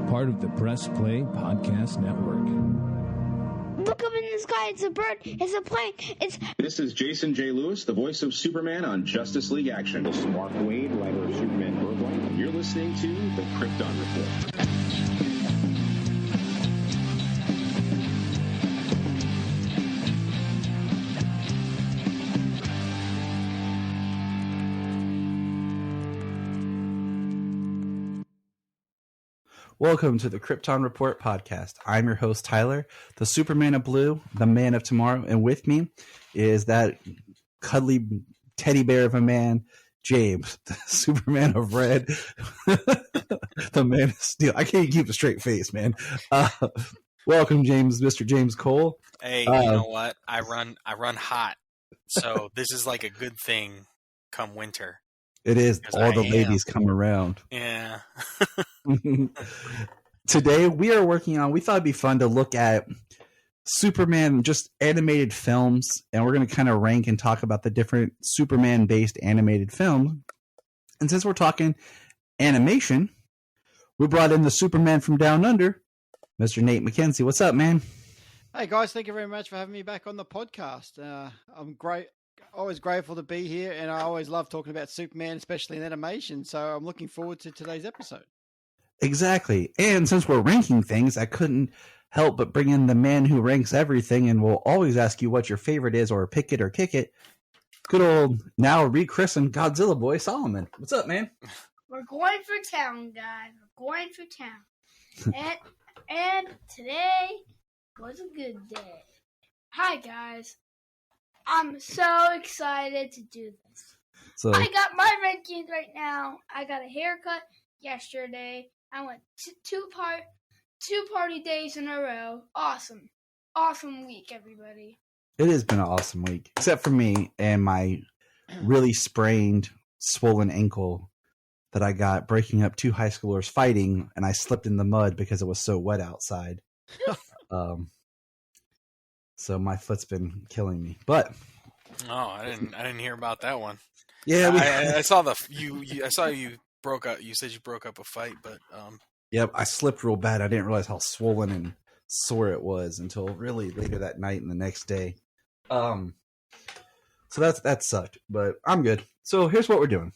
part of the Press Play Podcast Network. Look up in the sky. It's a bird. It's a plane. This is Jason J. Lewis, the voice of Superman on Justice League Action. This is Mark Wade, writer of Superman Birthright. You're listening to the Krypton Report. Welcome to the Krypton Report podcast. I'm your host, Tyler, the Superman of Blue, the man of tomorrow. And with me is that cuddly teddy bear of a man, James, the Superman of Red, the man of steel. I can't keep a straight face, man. Welcome, James, Mr. James Cole. Hey, you know what? I run hot. So this is like a good thing come winter. It is. All the ladies come around. Yeah. Today we are working on, we thought it'd be fun to look at Superman, just animated films, and we're going to kind of rank and talk about the different Superman-based animated films. And since we're talking animation, we brought in the Superman from Down Under, Mr. Nate McKenzie. What's up, man? Hey, guys. Thank you very much for having me back on the podcast. I'm great. Always grateful to be here, and I always love talking about Superman, especially in animation, so I'm looking forward to today's episode. Exactly. And since we're ranking things, I couldn't help but bring in the man who ranks everything and will always ask you what your favorite is, or pick it or kick it. Good old, now rechristened Godzilla boy, Solomon. What's up, man? We're going for town, guys. We're going for town. and today was a good day. Hi, guys. I'm so excited to do this. So I got my rankings right now. I got a haircut yesterday. I went two party days in a row. Awesome week, everybody. It has been an awesome week, except for me and my really sprained, swollen ankle that I got breaking up two high schoolers fighting, and I slipped in the mud because it was so wet outside. So my foot's been killing me, but I didn't hear about that one. Yeah, I saw I saw you broke up. You said you broke up a fight, but yep, I slipped real bad. I didn't realize how swollen and sore it was until really later that night and the next day. So that sucked, but I'm good. So here's what we're doing.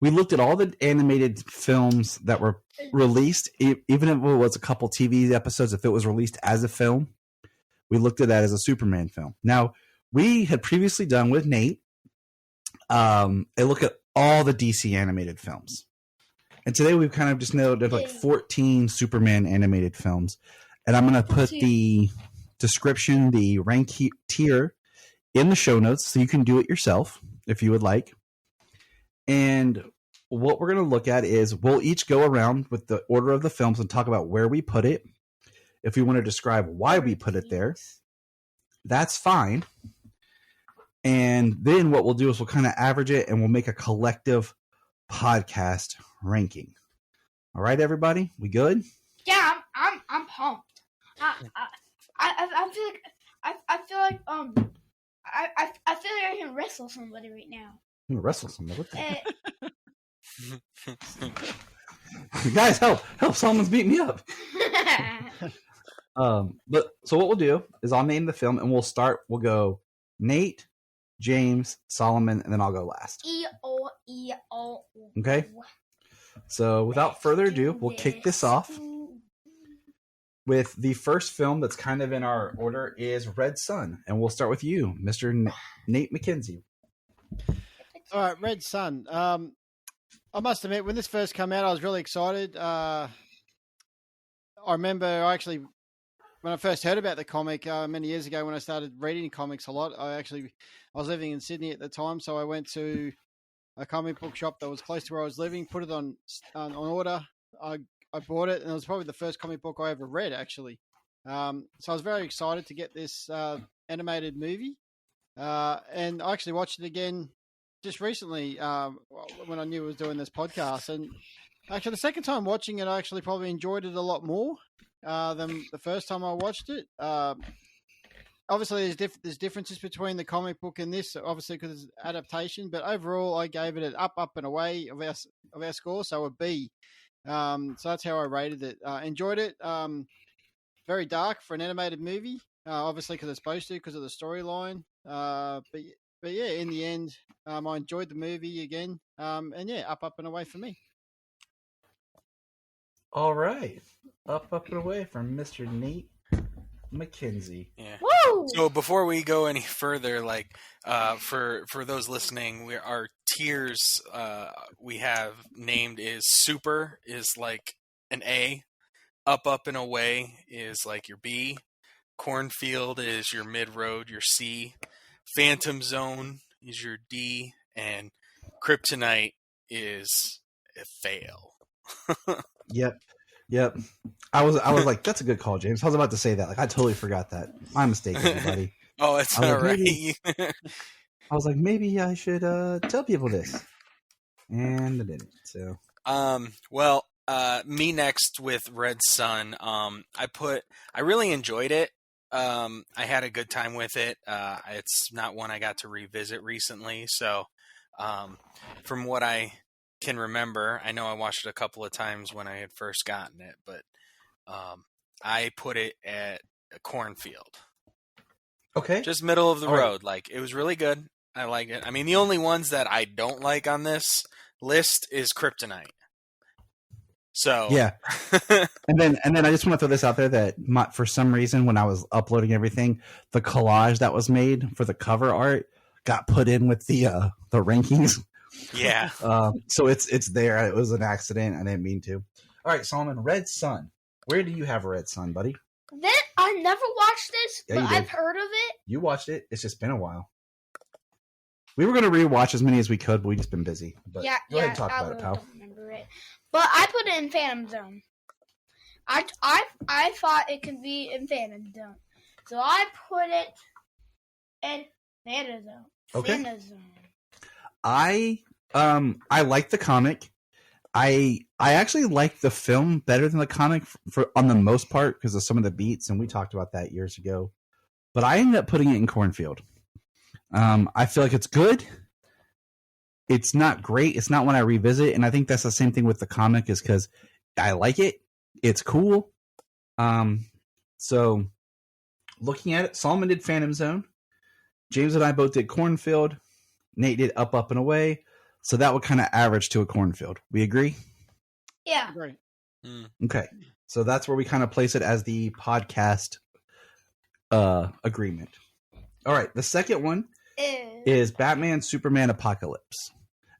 We looked at all the animated films that were released, even if it was a couple TV episodes. If it was released as a film, we looked at that as a Superman film. Now, we had previously done with Nate a look at all the DC animated films. And today we've kind of just noted like 14 Superman animated films. And I'm going to put the description, the rank tier in the show notes so you can do it yourself if you would like. And what we're going to look at is we'll each go around with the order of the films and talk about where we put it. If we want to describe why we put it there, that's fine. And then what we'll do is we'll kind of average it and we'll make a collective podcast ranking. All right, everybody, we good? Yeah, I'm pumped. I feel like I feel like I can wrestle somebody right now. I'm gonna wrestle somebody. What the guys, help! Someone's beating me up. But so what we'll do is I'll name the film and we'll go Nate, James, Solomon, and then I'll go last. Okay? So without further ado, we'll kick this off with the first film that's kind of in our order is Red Sun. And we'll start with you, Mr. Nate McKenzie. All right, Red Sun. I must admit, when this first came out, I was really excited. I remember when I first heard about the comic many years ago, when I started reading comics a lot, I was living in Sydney at the time, so I went to a comic book shop that was close to where I was living, put it on order. I bought it, and it was probably the first comic book I ever read, actually. So I was very excited to get this animated movie, and I actually watched it again just recently when I knew I was doing this podcast. And actually, the second time watching it, I actually probably enjoyed it a lot more than the first time I watched it. Obviously, there's differences between the comic book and this, obviously, because it's adaptation. But overall, I gave it an up and away of our score, so a B. So that's how I rated it. Enjoyed it. Very dark for an animated movie, obviously because it's supposed to because of the storyline. But yeah, in the end, I enjoyed the movie again. And yeah, up and away for me. All right. Up and away from Mr. Nate McKenzie. Yeah. Woo! So before we go any further, like for those listening, our tiers we have named is super is like an A, up and away is like your B, cornfield is your mid road, your C, phantom zone is your D, and kryptonite is a fail. Yep. I was like, that's a good call, James. I was about to say that. Like, I totally forgot that. My mistake, everybody. Oh, it's I was all like, right. maybe- I was like, maybe I should tell people this, and I didn't. So, Well, me next with Red Sun. I really enjoyed it. I had a good time with it. It's not one I got to revisit recently, so from what I can remember, I know I watched it a couple of times when I had first gotten it, but I put it at a cornfield, okay. just middle of the All right. road. Like, it was really good. I like it. I mean, the only ones that I don't like on this list is kryptonite. So Yeah. And then I just want to throw this out there that for some reason when I was uploading everything, the collage that was made for the cover art got put in with the rankings. yeah. So it's there. It was an accident. I didn't mean to. All right, Solomon, Red Sun. Where do you have Red Sun, buddy? Then I never watched this, Yeah, but you did. I've heard of it. You watched it. It's just been a while. We were going to rewatch as many as we could, but we just been busy. But go ahead and talk I about it, pal. don't remember it. But I put it in Phantom Zone. I thought it could be in Phantom Zone, so I put it in Phantom Zone. Okay. Phantom Zone. I like the comic. I actually like the film better than the comic for on the most part because of some of the beats, and we talked about that years ago. But I ended up putting it in Cornfield. I feel like it's good. It's not great. It's not one I revisit, and I think that's the same thing with the comic is because I like it. It's cool. So looking at it, Solomon did Phantom Zone. James and I both did Cornfield. Nate did Up and Away. So that would kind of average to a cornfield. We agree? Yeah. Great. Okay. So that's where we kind of place it as the podcast agreement. All right. The second one is Batman, Superman, Apocalypse.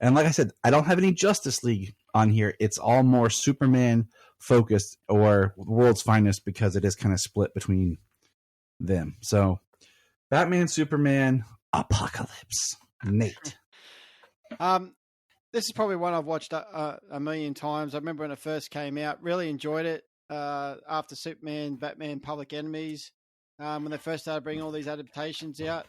And like I said, I don't have any Justice League on here. It's all more Superman focused or World's Finest because it is kind of split between them. So Batman, Superman, Apocalypse. Nate. This is probably one I've watched a million times. I remember when it first came out, really enjoyed it. After Superman, Batman, Public Enemies, when they first started bringing all these adaptations out,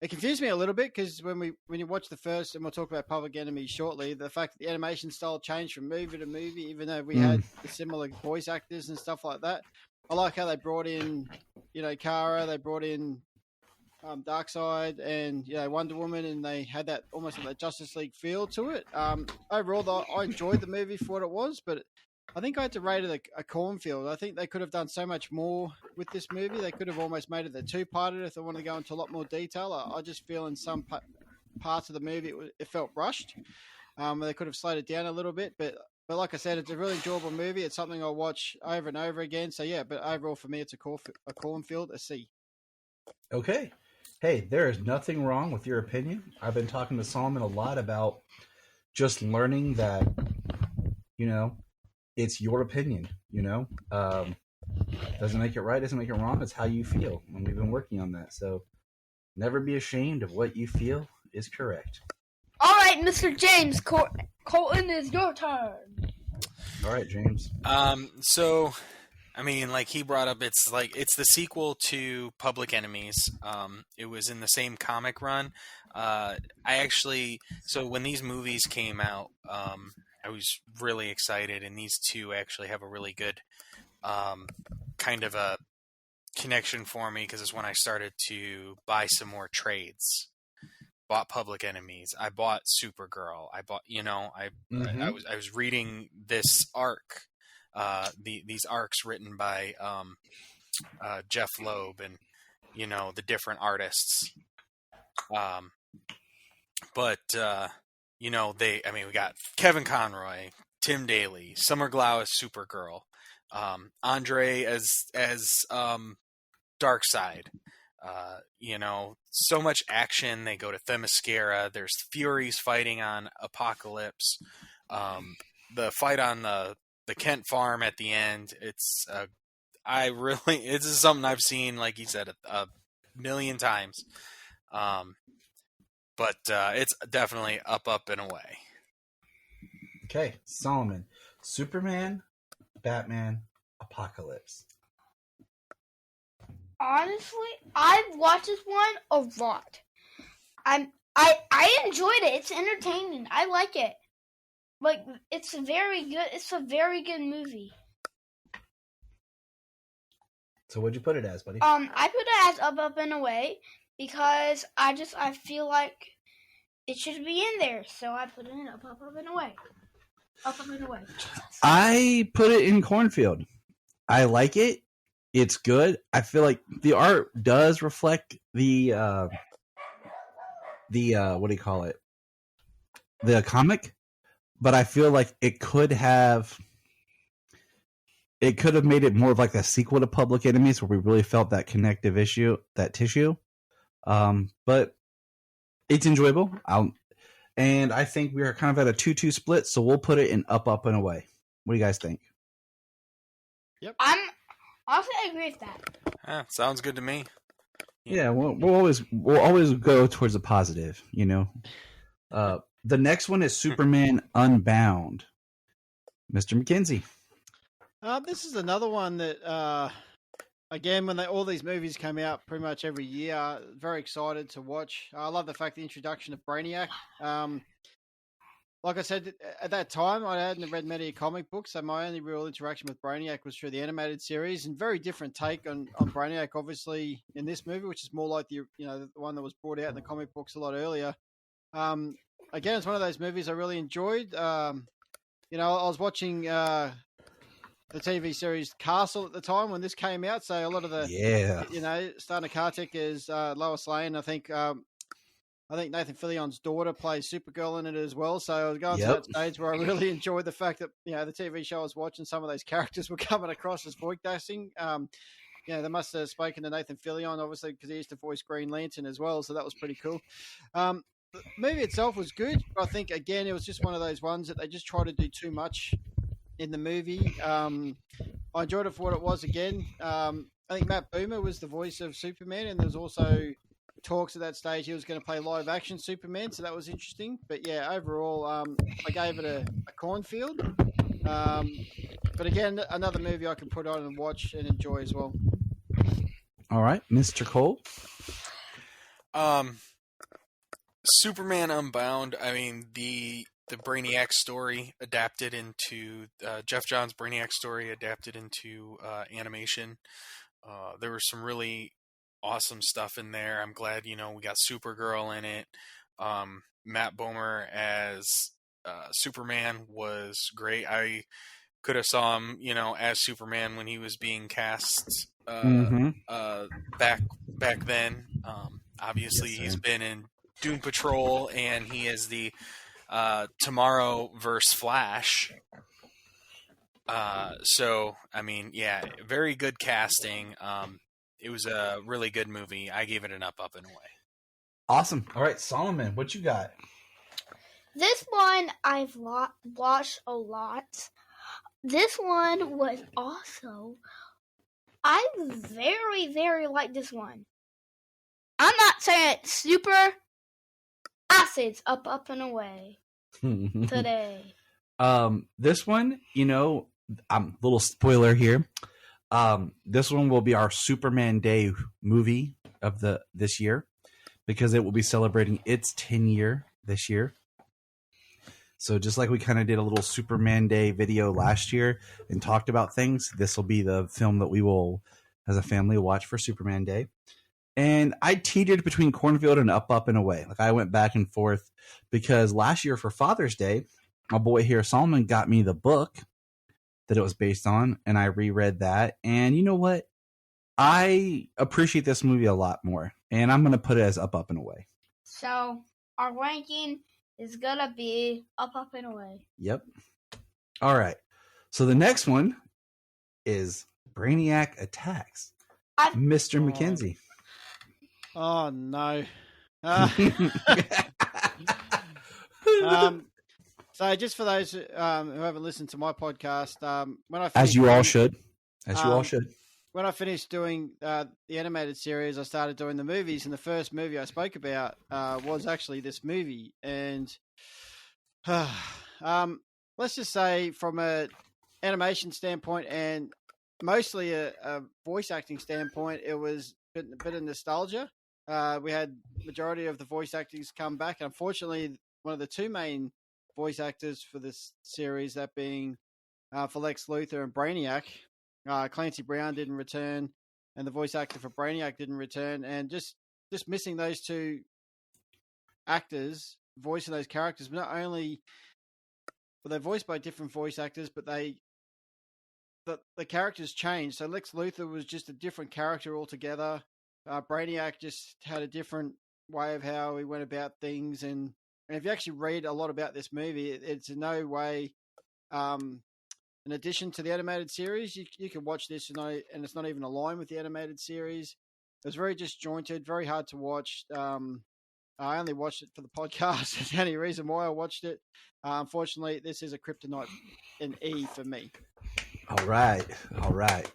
it confused me a little bit because when you watch the first, and we'll talk about Public Enemies shortly, the fact that the animation style changed from movie to movie, even though we had the similar voice actors and stuff like that. I like how they brought in, Kara, they brought in Darkseid and Wonder Woman, and they had that almost like that Justice League feel to it. Overall, though, I enjoyed the movie for what it was, but I think I had to rate it a cornfield. I think they could have done so much more with this movie. They could have almost made it a two-parter if they wanted to go into a lot more detail. I just feel in some parts of the movie it felt rushed. They could have slowed it down a little bit, but like I said, it's a really enjoyable movie. It's something I'll watch over and over again. So yeah, but overall for me, it's a cornfield, a C. Okay. Hey, there is nothing wrong with your opinion. I've been talking to Solomon a lot about just learning that, it's your opinion, doesn't make it right, doesn't make it wrong. It's how you feel. And we've been working on that. So never be ashamed of what you feel is correct. All right, Mr. James, Colton, is your turn. All right, James. So, I mean, like he brought up, it's the sequel to Public Enemies. It was in the same comic run. So when these movies came out, I was really excited, and these two actually have a really good kind of a connection for me because it's when I started to buy some more trades. bought Public Enemies. I bought Supergirl. I bought, I was reading this arc, these arcs written by Jeff Loeb and the different artists. We got Kevin Conroy, Tim Daly, Summer Glau as Supergirl, Andre as Darkseid. So much action. They go to Themyscira. There's Furies fighting on Apocalypse. The fight on the Kent farm at the end. This is something I've seen, like you said, a million times. But it's definitely up and away. Okay, Solomon. Superman, Batman, Apocalypse. Honestly, I've watched this one a lot. I enjoyed it. It's entertaining. I like it. Like, it's very good. It's a very good movie. So what'd you put it as, buddy? I put it as up and away because I feel like it should be in there. So I put it in up and away. Up and away. I put it in Cornfield. I like it. It's good. I feel like the art does reflect the what do you call it? The comic, but I feel like it could have made it more of like a sequel to Public Enemies, where we really felt that connective tissue. But it's enjoyable. And I think we are kind of at a 2-2 split, so we'll put it in up and away. What do you guys think? Yep. Honestly, I agree with that. Sounds good to me. Yeah, we'll always go towards the positive, The next one is Superman Unbound. Mr. McKenzie. This is another one that, again, when all these movies came out pretty much every year, very excited to watch. I love the fact the introduction of Brainiac. Like I said, at that time, I hadn't read many comic books, so my only real interaction with Brainiac was through the animated series, and very different take on Brainiac, obviously, in this movie, which is more like the one that was brought out in the comic books a lot earlier. Again, it's one of those movies I really enjoyed. I was watching the TV series Castle at the time when this came out, so a lot of the Stana Katic is Lois Lane. I think Nathan Fillion's daughter plays Supergirl in it as well. So I was going to that stage where I really enjoyed the fact that, the TV show I was watching, some of those characters were coming across as voice casting. They must have spoken to Nathan Fillion, obviously, because he used to voice Green Lantern as well. So that was pretty cool. The movie itself was good. But I think, again, it was just one of those ones that they just try to do too much in the movie. I enjoyed it for what it was again. I think Matt Boomer was the voice of Superman, and there's also talks at that stage he was going to play live action Superman, so that was interesting. But yeah, overall, I gave it a Cornfield. But again, another movie I can put on and watch and enjoy as well. All right, Mr. Cole. Superman Unbound. I mean, the Brainiac story adapted into Jeff Johns' Brainiac story adapted into animation. There was some really awesome stuff in there. I'm glad, we got Supergirl in it. Matt Bomer as Superman was great. I could have saw him, as Superman when he was being cast back then. Obviously, he's been in Doom Patrol, and he is the Tomorrow verse Flash. So, I mean, yeah, very good casting. It was a really good movie. I gave it an up and away. Awesome. All right, Solomon, what you got? This one I've watched a lot. This one was also... I very, very like this one. I'm not saying it's super... I say it's up and away today. This one, little spoiler here. This one will be our Superman Day movie of this year, because it will be celebrating its 10 year this year. So just like we kind of did a little Superman Day video last year and talked about things, this will be the film that we will, as a family, watch for Superman Day. And I teetered between Cornfield and Up and Away. Like I went back and forth because last year for Father's Day, my boy here, Solomon, got me the book that it was based on, and I reread that. And you know what? I appreciate this movie a lot more, and I'm going to put it as Up and Away. So our ranking is going to be Up and Away. Yep. All right. So the next one is Brainiac Attacks. Mr. McKenzie. Oh no. So just for those who haven't listened to my podcast, when I as you all should, when I finished doing the animated series, I started doing the movies, and the first movie I spoke about was actually this movie. And let's just say, from a animation standpoint and mostly a voice acting standpoint, it was a bit of nostalgia. We had majority of the voice actors come back. Unfortunately, one of the two main voice actors for this series, that being for Lex Luthor and Brainiac, Clancy Brown didn't return, and the voice actor for Brainiac didn't return. And just missing those two actors voicing those characters, but not only were they voiced by different voice actors, but the characters changed. So Lex Luthor was just a different character altogether. Brainiac just had a different way of how he went about things, and if you actually read a lot about this movie, it's in no way an addition to the animated series. You can watch this and it's not even aligned with the animated series. It was very disjointed, very hard to watch. I only watched it for the podcast. That's the only reason why I watched it. Unfortunately, this is a kryptonite in E for me. All right.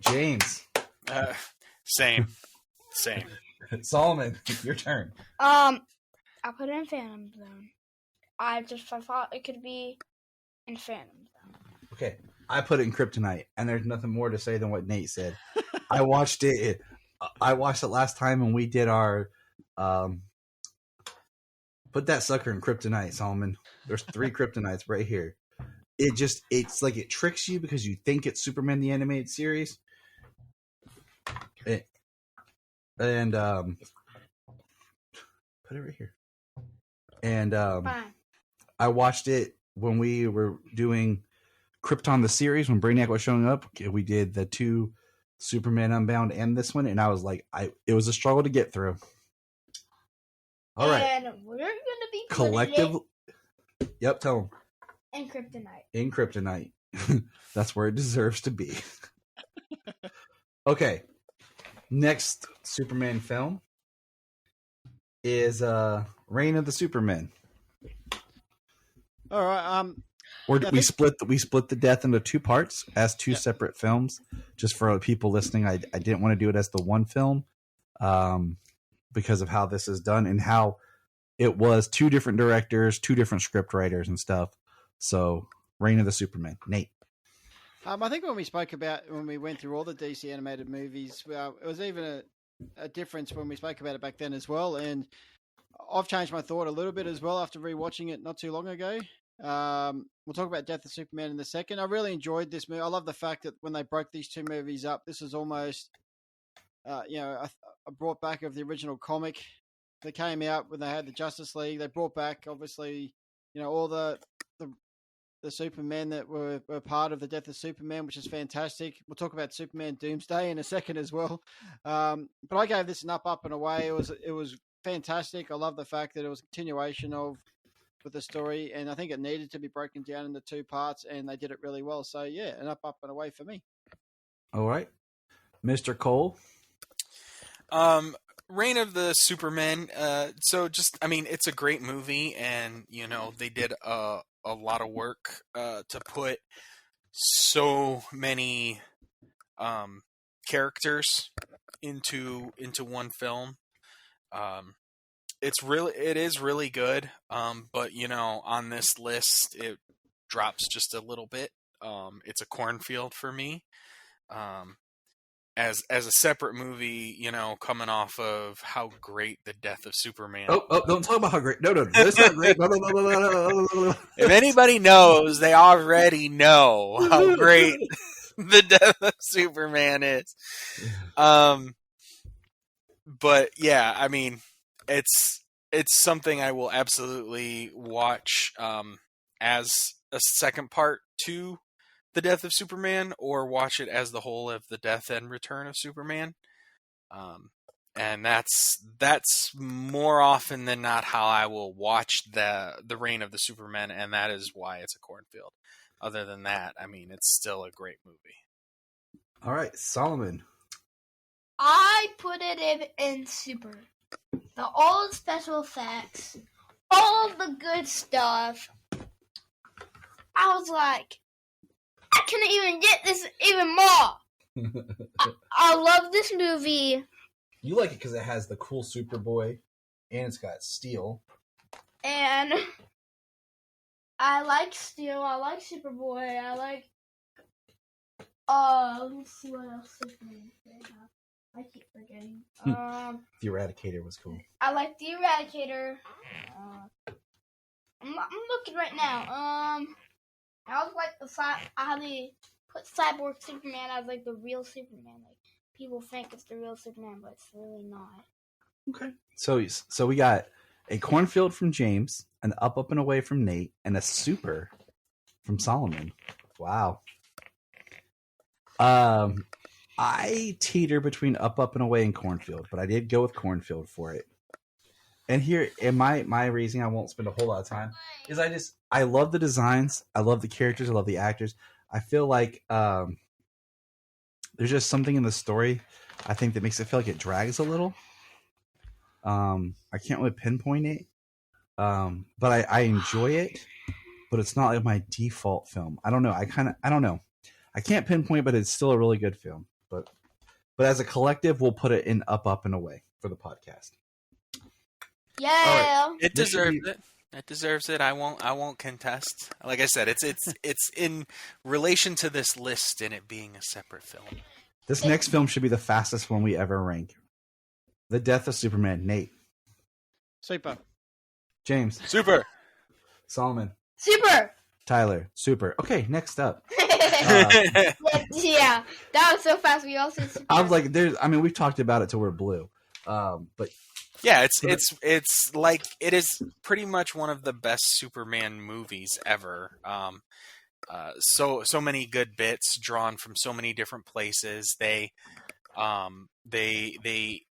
James. Same. Solomon, your turn. I put it in Phantom Zone. I thought it could be in Phantom Zone. Okay, I put it in Kryptonite, and there's nothing more to say than what Nate said. I watched it. I watched it last time, and we did our put that sucker in Kryptonite, Solomon. There's 3 Kryptonites right here. It's like it tricks you because you think it's Superman the Animated Series. And put it right here. And I watched it when we were doing Krypton the series, when Brainiac was showing up. We did the 2 Superman Unbound and this one, and I was like, it was a struggle to get through. All right. And we're going to be collective. Yep, tell them. In Kryptonite. That's where it deserves to be. Okay. Next Superman film is Reign of the Supermen. All right. We split the death into 2 parts as 2 separate films. Just for people listening, I didn't want to do it as the one film because of how this is done and how it was 2 different directors, 2 different script writers and stuff. So, Reign of the Supermen. Nate. I think when we went through all the DC animated movies, it was even a difference when we spoke about it back then as well. And I've changed my thought a little bit as well after rewatching it not too long ago. We'll talk about Death of Superman in a second. I really enjoyed this movie. I love the fact that when they broke these 2 movies up, this is almost, a brought back of the original comic that came out when they had the Justice League. They brought back, obviously, all the Supermen that were part of the Death of Superman, which is fantastic. We'll talk about Superman Doomsday in a second as well. But I gave this an up and away. It was fantastic. I love the fact that it was a continuation with the story, and I think it needed to be broken down into 2 parts, and they did it really well. So yeah, an up and away for me. All right, Mr. Cole. Reign of the Supermen. It's a great movie, and they did a lot of work to put so many characters into one film. It is really good. But on this list it drops just a little bit. It's a cornfield for me. As a separate movie, coming off of how great the Death of Superman. Oh, don't talk about how great. No, it's not great. No. If anybody knows, they already know how great the Death of Superman is. but yeah, I mean, it's something I will absolutely watch as a second part to the Death of Superman, or watch it as the whole of the Death and Return of Superman. And that's more often than not how I will watch the Reign of the Supermen, and that is why it's a cornfield. Other than that, I mean, it's still a great movie. All right, Solomon. I put it in Super. The old special effects, all of the good stuff. I was like, I can even get this even more. I love this movie. You like it because it has the cool Superboy, and it's got Steel. And I like Steel. I like Superboy. I like. Let's see what else Superman did have. I keep forgetting. The Eradicator was cool. I like the Eradicator. I'm looking right now. I was like how they put Cyborg Superman as like the real Superman. Like people think it's the real Superman, but it's really not. Okay. So we got a cornfield from James, an up and away from Nate, and a super from Solomon. Wow. I teeter between up and away and cornfield, but I did go with cornfield for it. And here, in my reasoning, I won't spend a whole lot of time, is I love the designs, I love the characters, I love the actors. I feel like there's just something in the story, I think, that makes it feel like it drags a little. I can't really pinpoint it, but I enjoy it, but it's not like my default film. I don't know. I don't know. I can't pinpoint, but it's still a really good film. But as a collective, we'll put it in up and away for the podcast. Yeah. It deserves it. It deserves it. I won't contest. Like I said, it's in relation to this list and it being a separate film. This next film should be the fastest one we ever rank. The Death of Superman. Nate. Super. James. Super. Solomon. Super. Tyler. Super. Okay, next up. Yeah, that was so fast. We all said Super. I was like, we've talked about it till we're blue. But yeah, it's like it is pretty much one of the best Superman movies ever. So many good bits drawn from so many different places. They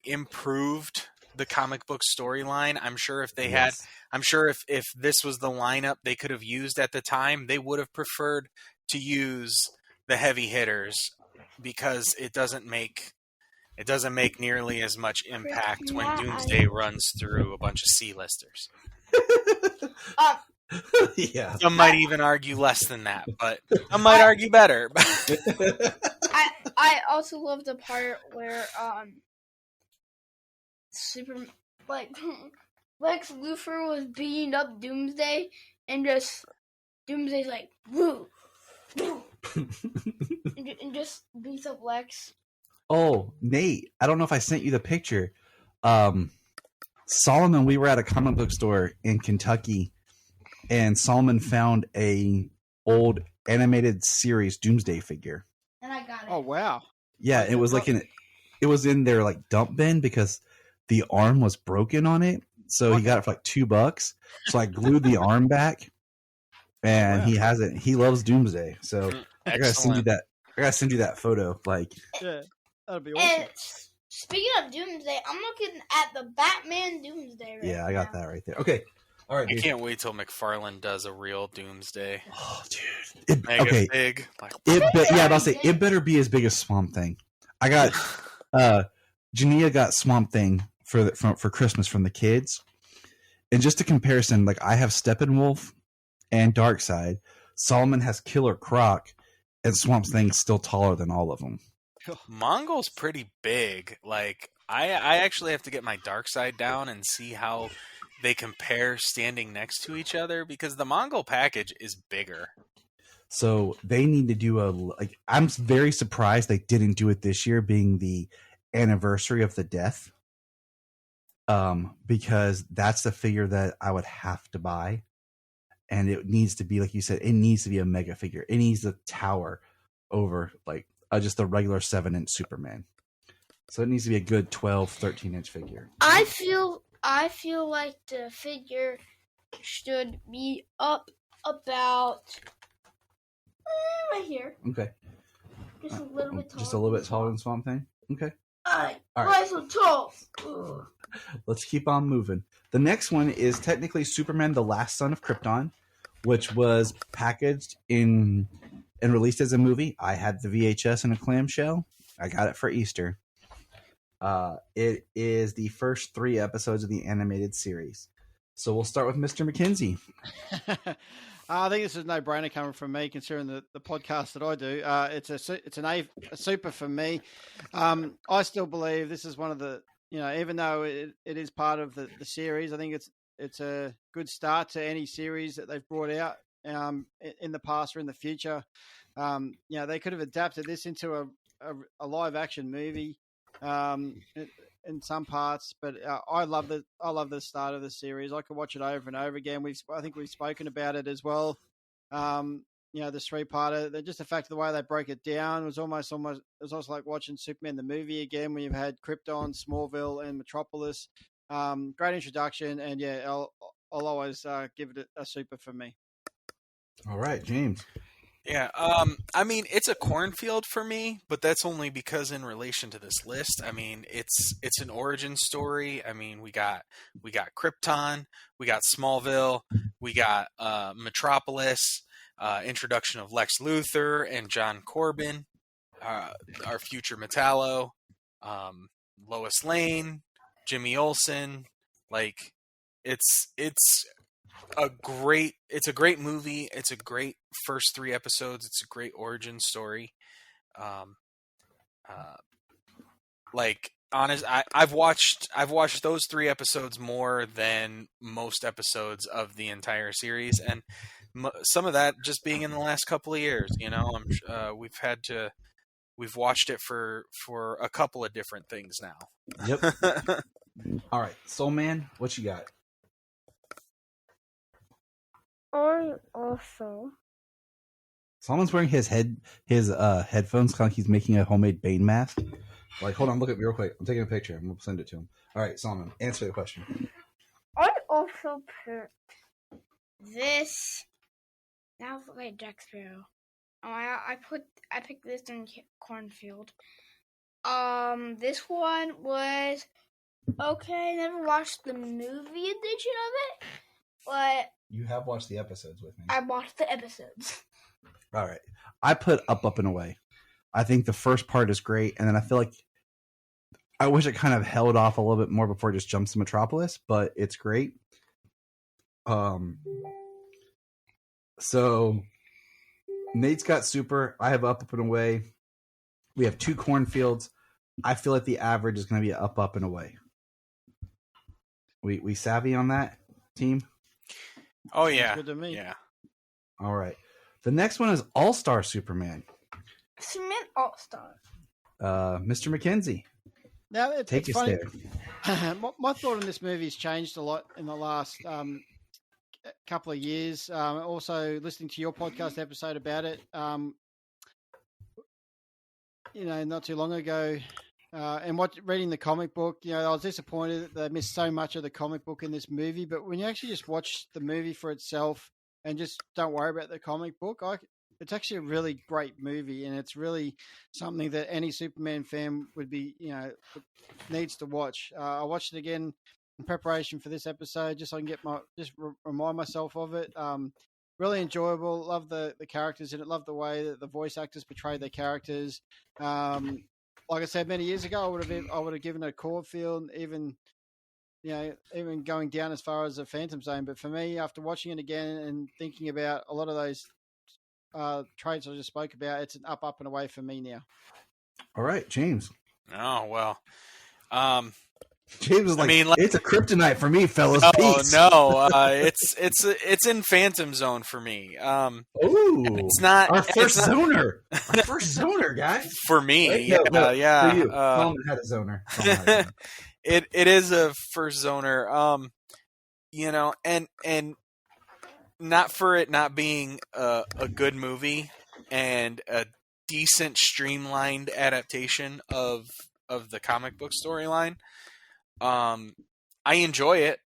improved the comic book storyline. I'm sure if they had, I'm sure if this was the lineup they could have used at the time, they would have preferred to use the heavy hitters because it doesn't make nearly as much impact when Doomsday runs through a bunch of C-listers. Yeah. Some might even argue less than that, but some might argue better. I also love the part where Lex Luthor was beating up Doomsday and just Doomsday's like woo, woo and just beats up Lex. Oh, Nate, I don't know if I sent you the picture. Solomon, we were at a comic book store in Kentucky, and Solomon found a old animated series Doomsday figure. And I got it. Oh wow! Yeah, it was it was in their like dump bin because the arm was broken on it. So he got it for like $2. So I glued the arm back, and he has it. He loves Doomsday. So I gotta send you that. I gotta send you that photo. Like, yeah, that'd be awesome. And speaking of Doomsday, I'm looking at the Batman Doomsday right yeah, I got that right there. Okay, all right. I Dude. can't wait till McFarlane does a real Doomsday. Oh, dude. Mega big. Like, I'll say it better be as big as Swamp Thing. I got Jania got Swamp Thing for Christmas from the kids. And just a comparison, like I have Steppenwolf and Darkseid. Solomon has Killer Croc, and Swamp Thing's still taller than all of them. Mongol's pretty big. Like I actually have to get my Darkseid down and see how they compare standing next to each other because the Mongol package is bigger. So they need to do I'm very surprised they didn't do it this year, being the anniversary of the death. Because that's the figure that I would have to buy. And it needs to be, like you said, it needs to be a mega figure. It needs to tower over like just a regular 7-inch Superman. So it needs to be a good 12, 13-inch figure. I feel like the figure should be up about right here, Okay. just a little bit taller. Just a little bit taller than Swamp Thing? Okay. Alright, All right. why so tall? Ugh. Let's keep on moving. The next one is technically Superman, the Last Son of Krypton, which was packaged in and released as a movie. I had the VHS in a clamshell. I got it for Easter. It is the first 3 episodes of the animated series. So we'll start with Mr. McKenzie. I think this is no brainer coming from me, considering the podcast that I do. It's a super for me. I still believe this is one of the, even though it is part of the series, I think it's a good start to any series that they've brought out in the past or in the future. They could have adapted this into a live action movie in some parts, but I love the start of the series. I could watch it over and over again. I think we've spoken about it as well. This 3-parter. Just the fact of the way they broke it down was almost it was also like watching Superman the movie again, when you've had Krypton, Smallville, and Metropolis. Great introduction, and I'll always give it a super for me. All right, James. Yeah, I mean, it's a cornfield for me, but that's only because in relation to this list, I mean, it's an origin story. I mean, we got Krypton, we got Smallville, we got Metropolis, introduction of Lex Luthor and John Corbin, our future Metallo, Lois Lane, Jimmy Olsen. Like, it's a great movie. It's a great first 3 episodes. It's a great origin story. I've watched those 3 episodes more than most episodes of the entire series, and some of that just being in the last couple of years. We've watched it for a couple of different things now. Yep. All right, Soul Man, what you got? I also. Someone's wearing his headphones, kind of like he's making a homemade Bane mask. Like, hold on, look at me real quick. I'm taking a picture. I'm gonna send it to him. All right, Solomon, answer the question. I also picked this. Now look at Jack Sparrow. I picked this in cornfield. This one was okay. Never watched the movie edition of it, but You have watched the episodes with me. I watched the episodes. All right. I put Up and Away. I think the first part is great, and then I feel like I wish it kind of held off a little bit more before it just jumps to Metropolis, but it's great. So Nate's got Super. I have Up and Away. We have 2 cornfields. I feel like the average is going to be Up and Away. We savvy on that, team? Oh yeah, Good to me. yeah. All right. The next one is All-Star Superman. Superman All-Star. Mr. McKenzie, Now take it's us funny. there. My thought on this movie has changed a lot in the last couple of years. Also, listening to your podcast episode about it, not too long ago, and reading the comic book, I was disappointed that they missed so much of the comic book in this movie. But when you actually just watch the movie for itself and just don't worry about the comic book, it's actually a really great movie, and it's really something that any Superman fan would be, needs to watch. I watched it again in preparation for this episode, just so I can remind myself of it. Really enjoyable. Love the characters in it. Love the way that the voice actors portray their characters. Like I said many years ago, I would have given it a cornfield, even going down as far as a Phantom Zone. But for me, after watching it again and thinking about a lot of those traits I just spoke about, it's an up and away for me now. All right, James. Oh well. James was like, I mean, it's a kryptonite for me, fellas. Oh Peace. no, it's in Phantom Zone for me. Ooh, it's not our first zoner. Our first zoner, guys. For me. Wait, yeah, no, yeah. For you. Solomon had a zoner. Solomon had a zoner. It is a first zoner. And not for it not being a good movie and a decent streamlined adaptation of of the comic book storyline. I enjoy it.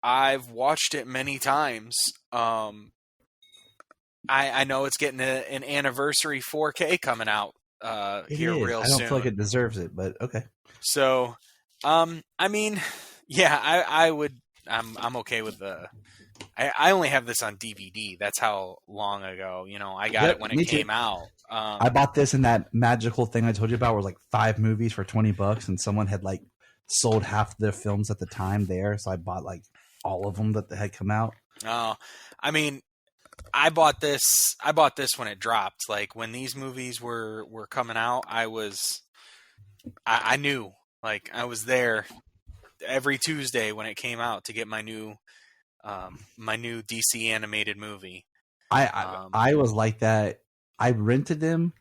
I've watched it many times. I know it's getting an anniversary 4K coming out here real soon. I don't feel like it deserves it, but okay. So, I mean, yeah, I would. I'm okay with the. I only have this on DVD. That's how long ago, I got it when it came out. I bought this in that magical thing I told you about, where like 5 movies for $20, and someone had like sold half their films at the time there, so I bought like all of them that had come out. Oh, I mean, I bought this when it dropped. Like when these movies were coming out, I knew, like I was there every Tuesday when it came out to get my new DC animated movie. I was like that. I rented them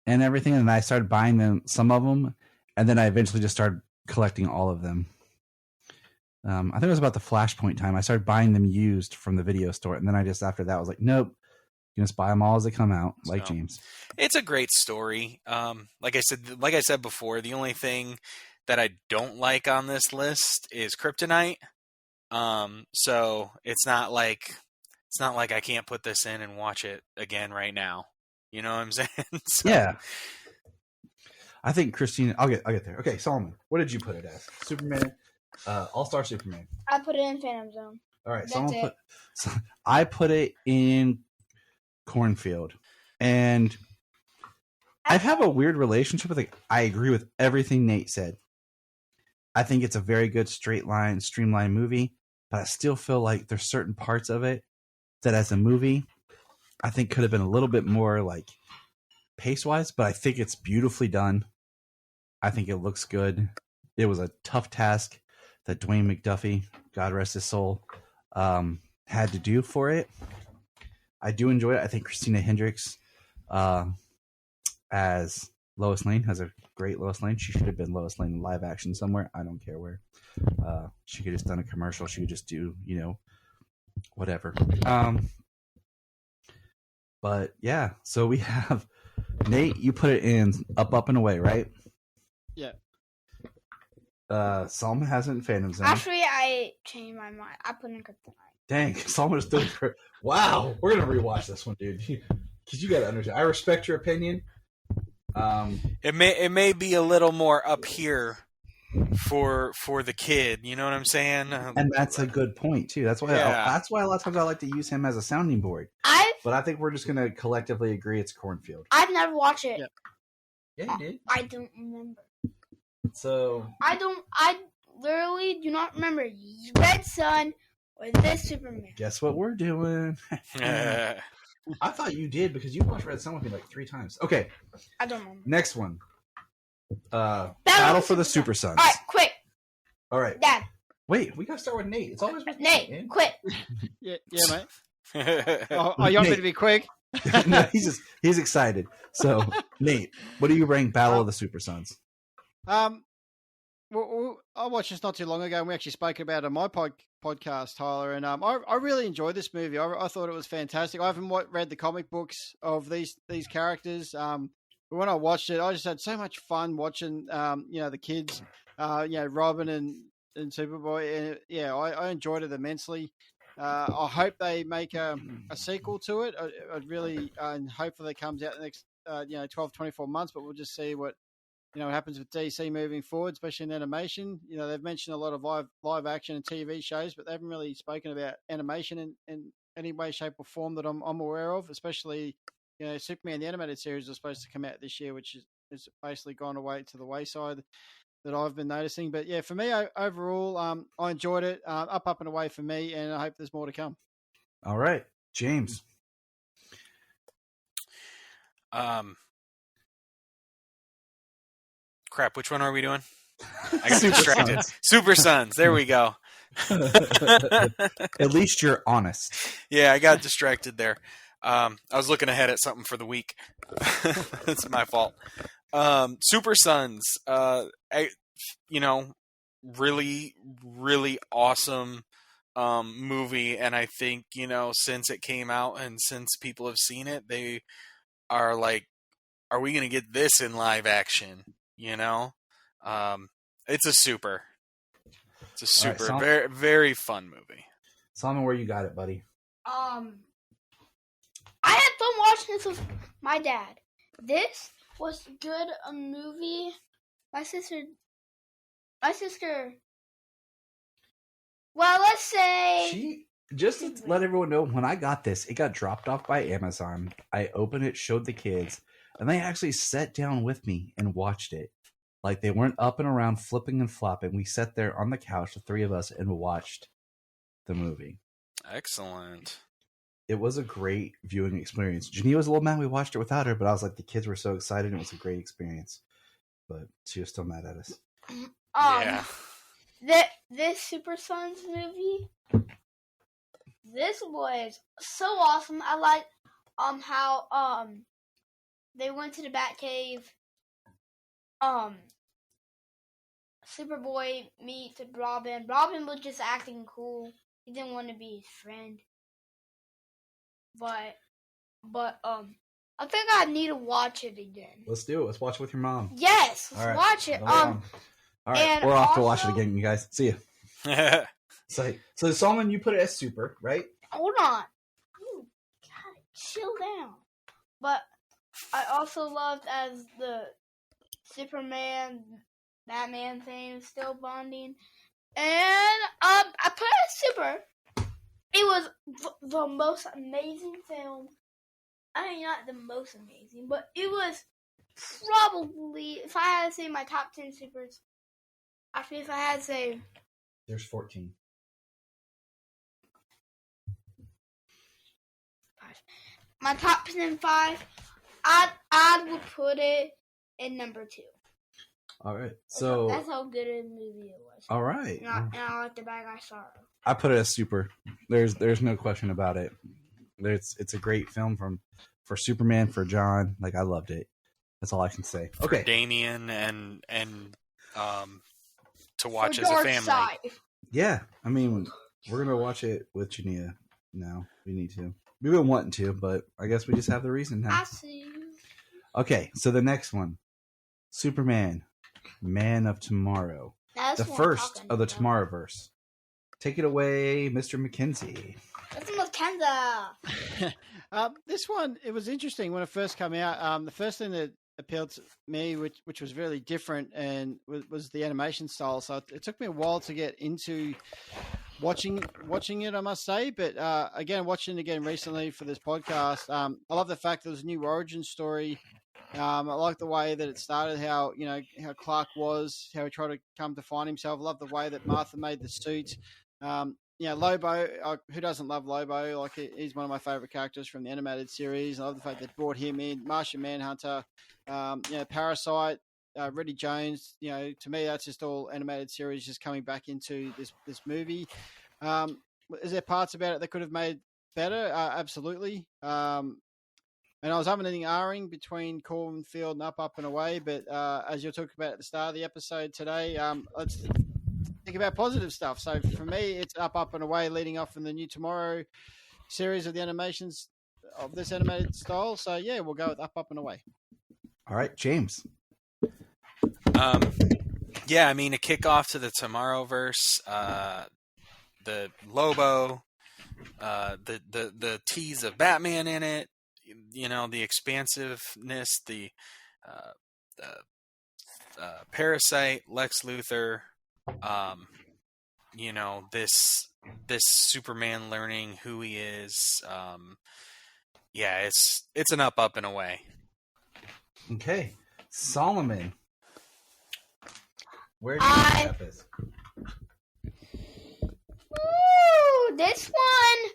and everything, and I started buying them, some of them, and then I eventually just started collecting all of them. I think it was about the Flashpoint time. I started buying them used from the video store, and then I just after that was like, nope, you just buy them all as they come out, like James. It's a great story. Like I said before, the only thing that I don't like on this list is Kryptonite. So it's not like I can't put this in and watch it again right now. You know what I'm saying? So, yeah. I think Christina. I'll get there. Okay, Solomon, what did you put it as? Superman, All-Star Superman. I put it in Phantom Zone. All right, That's it. I put it in Cornfield, and I have a weird relationship with it. I agree with everything Nate said. I think it's a very good streamlined movie, but I still feel like there's certain parts of it that as a movie, I think could have been a little bit more like pace-wise, but I think it's beautifully done. I think it looks good. It was a tough task that Dwayne McDuffie, God rest his soul, had to do for it. I do enjoy it. I think Christina Hendricks as Lois Lane has a great Lois Lane. She should have been Lois Lane in live action somewhere. I don't care where. She could have just done a commercial. She could just do, whatever. But yeah, so we have Nate, you put it in Up and Away, right? Yeah. Solomon has it in Phantom Zone. Actually, I changed my mind. I put it in Kryptonite. Dang, Solomon stood for. Wow, we're gonna rewatch this one, dude. Because you gotta understand. I respect your opinion. It may be a little more up here for the kid. You know what I'm saying? And that's a good point too. That's why that's why a lot of times I like to use him as a sounding board. But I think we're just gonna collectively agree it's Cornfield. I've never watched it. Yeah, you did. I don't remember. So I literally do not remember Red Sun or this Superman. Guess what we're doing? I thought you did because you watched Red Sun with me like 3 times. Okay. I don't remember. Next one. Battle for the Super Sons. All right, quick. All right. Dad. Wait, we gotta start with Nate. It's always with Nate. Quit. Yeah, mate. You want me to be quick? No, he's excited. So, Nate, what do you rank Battle of the Super Sons? Well, I watched this not too long ago, and we actually spoke about it on my podcast, Tyler. And I really enjoyed this movie. I thought it was fantastic. I haven't read the comic books of these characters. But when I watched it, I just had so much fun watching. The kids, Robin and Superboy. And, I enjoyed it immensely. I hope they make a sequel to it. I'd really and hopefully it comes out the next 12, 24 months. But we'll just see what happens with DC moving forward, especially in animation. They've mentioned a lot of live action and TV shows, but they haven't really spoken about animation in any way, shape, or form that I'm aware of. Especially, Superman the animated series was supposed to come out this year, which is basically gone away to the wayside that I've been noticing. But yeah, for me overall, I enjoyed it. Up and Away for me, and I hope there's more to come. All right, James. Crap, which one are we doing? I got distracted. Super Sons. There we go. At least you're honest. Yeah, I got distracted there. I was looking ahead at something for the week. It's my fault. Super Sons. Really, really awesome movie. And I think, since it came out and since people have seen it, they are like, are we going to get this in live action? It's a super. It's a super, All right, very, very fun movie. Solomon, where you got it, buddy? I had fun watching this with my dad. This was good a movie. My sister. Well, let's say Just to let everyone know, when I got this, it got dropped off by Amazon. I opened it, showed the kids, and they actually sat down with me and watched it. Like, they weren't up and around flipping and flopping. We sat there on the couch, the three of us, and watched the movie. Excellent. It was a great viewing experience. Geneva was a little mad we watched it without her, but I was like, the kids were so excited. It was a great experience. But she was still mad at us. Yeah. This Super Sons movie. This was so awesome. I like how they went to the Batcave. Superboy meets Robin. Robin was just acting cool. He didn't want to be his friend. But I think I need to watch it again. Let's do it. Let's watch it with your mom. Yes, let's All right. watch it. All right, and we're off to watch it also- again, you guys. See ya. So Solomon, you put it as super, right? Hold on. Ooh, God, chill down. But I also loved as the Superman, Batman thing is still bonding. And I put it as super. It was the most amazing film. I mean, not the most amazing, but it was probably, if I had to say my top 10 supers, actually, if I had to say, There's 14. my top 10 5, I would put it in number 2. All right. So, That's how good a movie it was. all right. And I like the Bad Guy Sorrow. I put it as super. There's no question about it. It's a great film for Superman, for John. Like, I loved it. That's all I can say. Okay. Damien and to watch For as a Dark family. Side. Yeah. I mean, we're gonna watch it with Jania now. We need to. We've been wanting to, but I guess we just have the reason now. I see you. Okay, so the next one, Superman, Man of Tomorrow, That's the what I'm first talking of the about. Tomorrowverse. Take it away, Mr. McKenzie. That's Makenza. This one, it was interesting when it first came out. The first thing that appealed to me, which was really different, and was the animation style. So it took me a while to get into watching it, I must say. But again, watching it again recently for this podcast, I love the fact that it was a new origin story. I like the way that it started, how Clark was, how he tried to come to find himself. I love the way that Martha made the suit. Lobo, who doesn't love Lobo? Like, he's one of my favorite characters from the animated series. I love the fact they brought him in. Martian Manhunter, Parasite, Reddy Jones. To me, that's just all animated series just coming back into this movie. Is there parts about it that could have made better? Absolutely. And I was R-ing between Cornfield and Up and Away, but as you're talking about at the start of the episode today, let's think about positive stuff. So for me, it's Up and Away, leading off from the New Tomorrow series of the animations of this animated style. So yeah, we'll go with Up and Away. All right, James. Yeah, I mean, a kickoff to the Tomorrowverse, the Lobo, the tease of Batman in it, the expansive-ness, the Parasite, Lex Luthor, this Superman learning who he is. It's an Up and Away. Okay, Solomon. Where do you have this? Ooh, this one.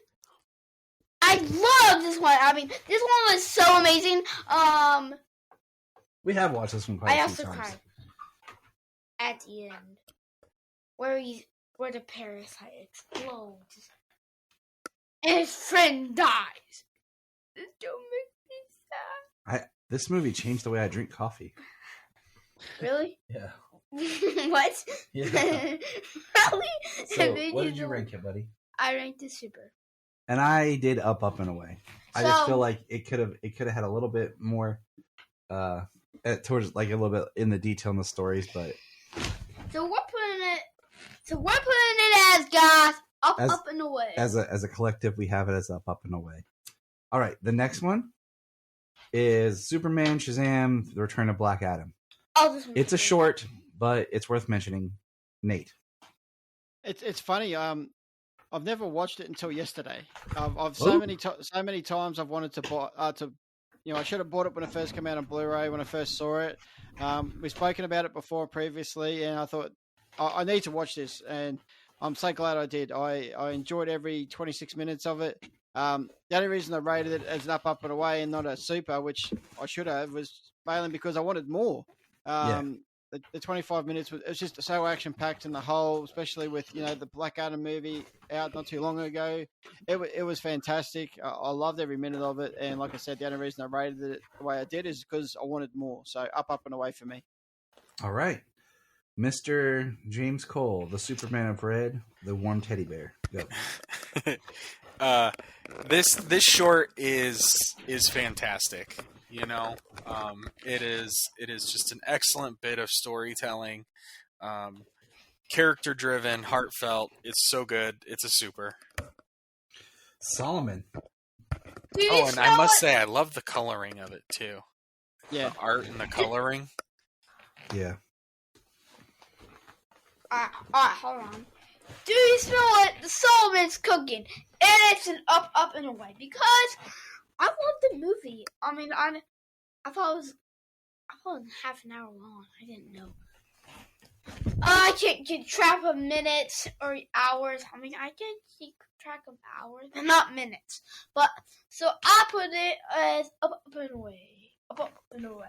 I love this one. I mean, this one was so amazing. We have watched this one quite I a also few times. cried at the end, where the parasite explodes and his friend dies. This don't make me sad. This movie changed the way I drink coffee. Really? Yeah. What? Yeah. Really? So, what did you rank it, buddy? I ranked it super. And I did Up and Away. I just So- feel like it could have had a little bit more towards like a little bit in the detail in the stories, but So we're putting it. So we're putting it as guys up and away. As a collective, we have it as up and away. All right, the next one is Superman, Shazam: The Return of Black Adam. Oh, this one's It's a good. short, but it's worth mentioning. Nate. It's funny. I've never watched it until yesterday. I've so many times I've wanted to buy I should have bought it when it first came out on Blu-ray when I first saw it. We've spoken about it before previously, and I thought I need to watch this, and I'm so glad I did. I enjoyed every 26 minutes of it. The only reason I rated it as an up and away and not a super, which I should have, was mainly because I wanted more. The 25 minutes was just so action packed in the whole, especially with the Black Adam movie out not too long ago. It was fantastic. I loved every minute of it, and like I said, the only reason I rated it the way I did is because I wanted more. So up and away for me. All right, Mr. James Cole, the Superman of Red, the warm teddy bear. Go. This short is fantastic. It is just an excellent bit of storytelling, character driven, heartfelt. It's so good. It's a super. Solomon. Oh, and I must say, I love the coloring of it too. Yeah, The art and the coloring. Yeah. Alright, hold on. Do you smell it? The Solomon's cooking, and it's an up and away because I love the movie. I mean, I thought it was half an hour long. I didn't know. I can't keep track of minutes or hours. I mean, I can keep track of hours, but not minutes. But so I put it as up and away, up and away.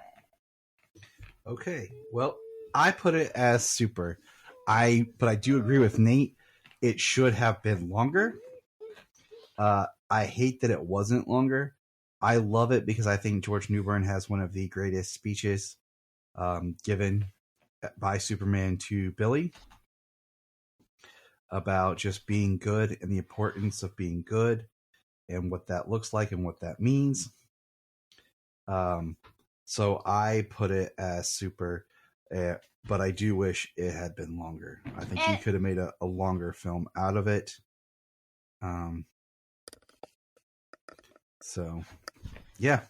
Okay. Well, I put it as super. But I do agree with Nate. It should have been longer. I hate that it wasn't longer. I love it because I think George Newbern has one of the greatest speeches given by Superman to Billy about just being good and the importance of being good and what that looks like and what that means. So I put it as super, but I do wish it had been longer. I think he could have made a longer film out of it. So, yeah.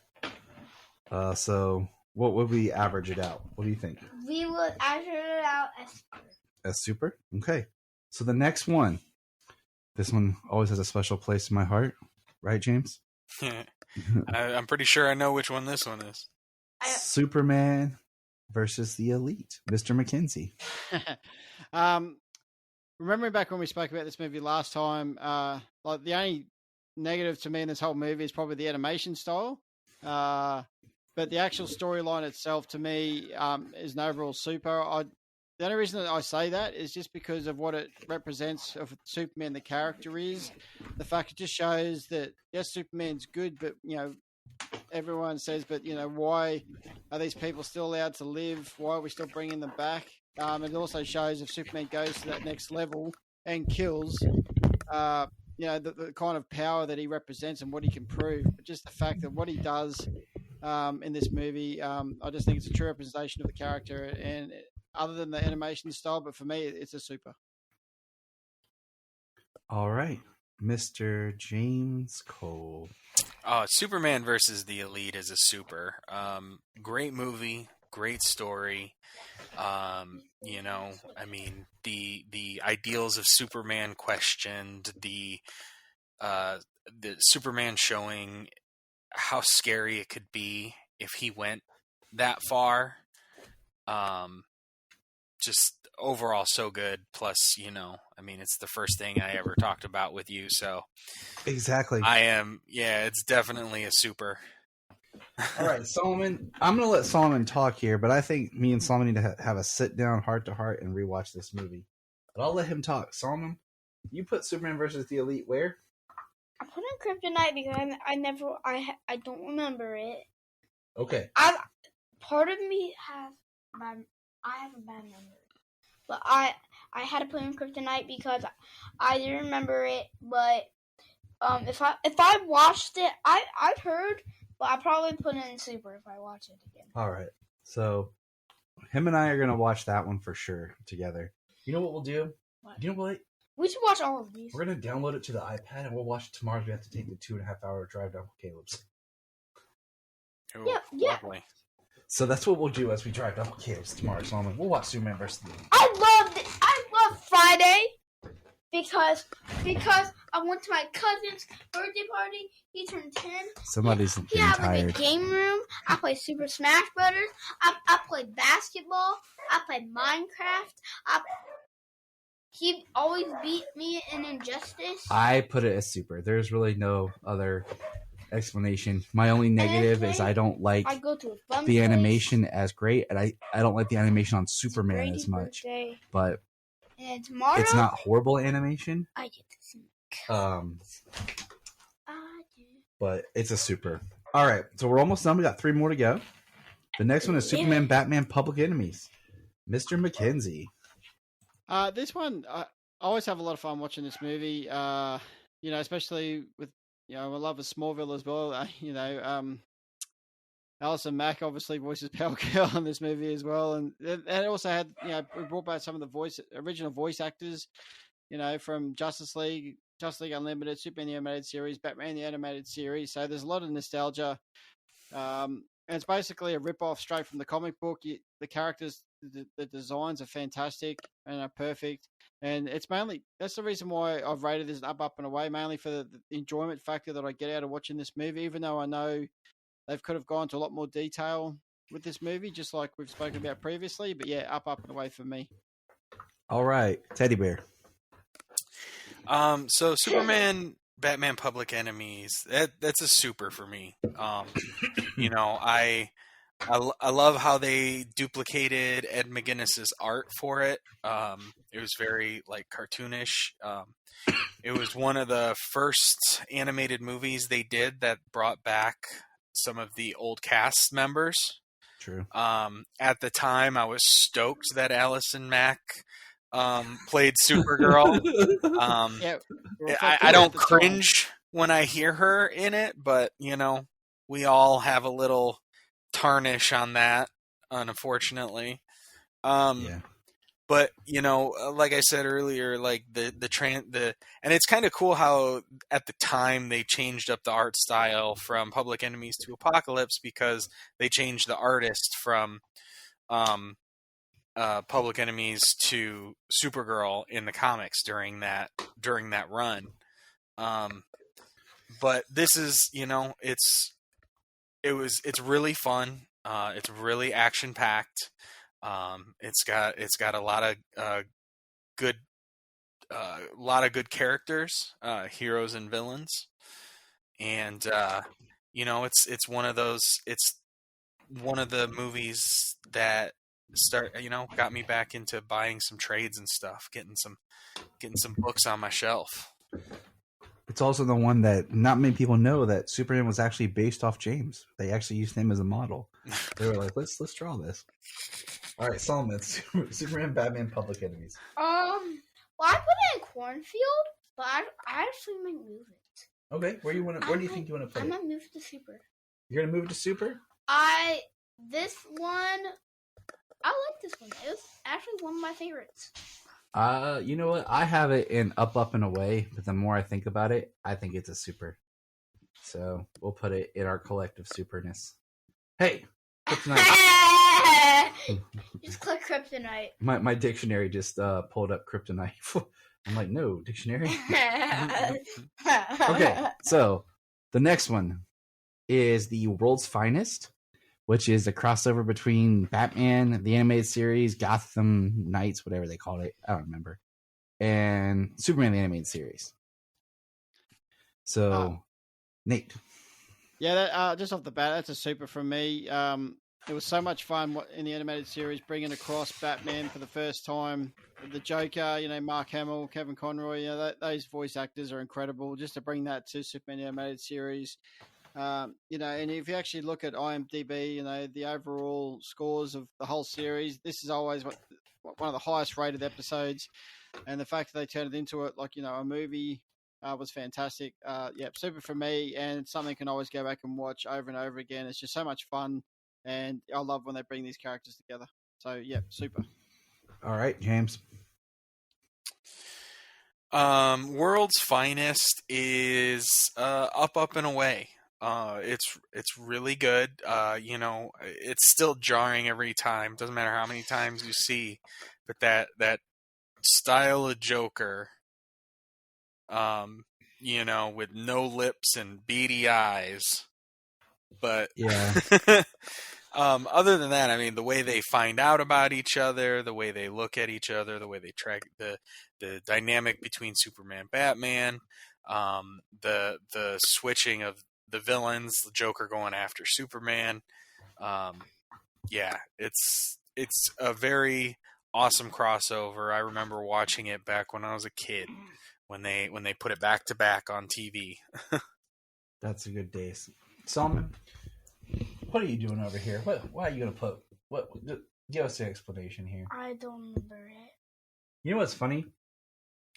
So what would we average it out? What do you think? We would average it out As super? Okay. So the next one. This one always has a special place in my heart. Right, James? I'm pretty sure I know which one this one is. Superman versus the Elite. Mr. McKenzie. Remembering back when we spoke about this movie last time, like the only negative to me in this whole movie is probably the animation style. But the actual storyline itself, to me, is an overall super. The only reason that I say that is just because of what it represents of Superman, the character is. The fact it just shows that, yes, Superman's good, but, everyone says, but, why are these people still allowed to live? Why are we still bringing them back? It also shows if Superman goes to that next level and kills, the kind of power that he represents and what he can prove. But just the fact that what he does in this movie, I just think it's a true representation of the character. And other than the animation style, but for me, it's a super. All right. Mr. James Cole. Superman versus the Elite is a super. Great movie, great story. The ideals of Superman questioned, the Superman showing how scary it could be if he went that far. Just overall so good. Plus, it's the first thing I ever talked about with you. So Exactly. it's definitely a super. All right, Solomon. I'm going to let Solomon talk here, but I think me and Solomon need to have a sit down, heart to heart, and rewatch this movie. But I'll let him talk. Solomon, you put Superman versus the Elite where? I put in Kryptonite because I don't remember it. Okay. Part of me I have a bad memory, but I had to put in Kryptonite because I didn't remember it. But if I watched it, I've heard, but I probably put it in super if I watch it again. All right. So him and I are gonna watch that one for sure together. You know what we'll do? What? You know what? We should watch all of these. We're gonna download it to the iPad and we'll watch it tomorrow. We have to take the 2.5-hour drive down to Caleb's. Ooh, Yeah. lovely. So that's what we'll do as we drive down to Caleb's tomorrow. So we'll watch Superman vs. the Aliens. I love Friday because I went to my cousin's birthday party. He turned 10. Somebody's He getting had like a tired. game room. I played Super Smash Brothers. I played basketball. I played Minecraft. He always beat me in Injustice. I put it as super. There's really no other explanation. My only negative is I don't like I go to a fun the place. animation as great, and I don't like the animation on Superman Brady's as much. birthday. But And tomorrow, it's not horrible animation. I get to see. Um, I do. but it's a super. All right, so we're almost done. We got 3 more to go. The next one is Superman, Batman, Public Enemies. Mr. McKenzie. This one, I always have a lot of fun watching this movie. Especially with, I love of Smallville as well. Alison Mack obviously voices Power Girl in this movie as well, and it also had, we brought back some of the original voice actors, from Justice League Unlimited, Superman the Animated Series, Batman the Animated Series. So there's a lot of nostalgia. And it's basically a rip-off straight from the comic book. The characters, the designs are fantastic and are perfect. And it's mainly, that's the reason why I've rated this up and away, mainly for the enjoyment factor that I get out of watching this movie, even though I know they could have gone to a lot more detail with this movie, just like we've spoken about previously. But yeah, up and away for me. All right, Teddy Bear. So Superman, Batman, Public Enemies. That's a super for me. I love how they duplicated Ed McGuinness's art for it. It was very cartoonish. It was one of the first animated movies they did that brought back some of the old cast members. True. At the time, I was stoked that Allison Mack played Supergirl. I don't cringe when I hear her in it, but we all have a little tarnish on that, unfortunately. Yeah. But like I said earlier, like and it's kind of cool how at the time they changed up the art style from Public Enemies to Apocalypse, because they changed the artist from Public Enemies to Supergirl in the comics during that run. But this is, it's really fun. It's really action packed. It's got a lot of good characters, heroes and villains, and it's one of the movies that got me back into buying some trades and stuff, getting some books on my shelf. It's also the one that not many people know that Superman was actually based off James. They actually used him as a model. They were like, let's draw this. All right, Solomon, Superman, Batman, Public Enemies. Well, I put it in Cornfield, but I actually might move it. Okay, where do you think you want to put I it? might move it to Super. You're gonna move it to Super? This one, I like this one. It was actually one of my favorites. You know what? I have it in up and away, but the more I think about it, I think it's a Super. So we'll put it in our collective superness. Hey, kryptonite. Just click kryptonite. My dictionary just pulled up kryptonite. I'm like, no, dictionary. Okay, so the next one is the World's Finest, which is a crossover between Batman, the animated series, Gotham Knights, whatever they called it, I don't remember, and Superman, the animated series. So, Nate. Yeah, that, just off the bat, that's a super from me. It was so much fun in the animated series, bringing across Batman for the first time. The Joker, Mark Hamill, Kevin Conroy, those voice actors are incredible. Just to bring that to Superman the animated series. And if you actually look at IMDb, the overall scores of the whole series, this is always one of the highest rated episodes. And the fact that they turned it into a movie was fantastic. Super for me, and it's something I can always go back and watch over and over again. It's just so much fun, and I love when they bring these characters together. So yeah, super. All right, James. World's Finest is up and away. It's really good. It's still jarring every time. Doesn't matter how many times you see, but that style of Joker, with no lips and beady eyes. But Yeah. other than that, I mean, the way they find out about each other, the way they look at each other, the way they track the dynamic between Superman, Batman, the switching of the villains, the Joker going after Superman. It's a very awesome crossover. I remember watching it back when I was a kid when they put it back to back on TV. That's a good days. Solomon, what are you doing over here? Why are you going to put... Give us an explanation here. I don't remember it. You know what's funny?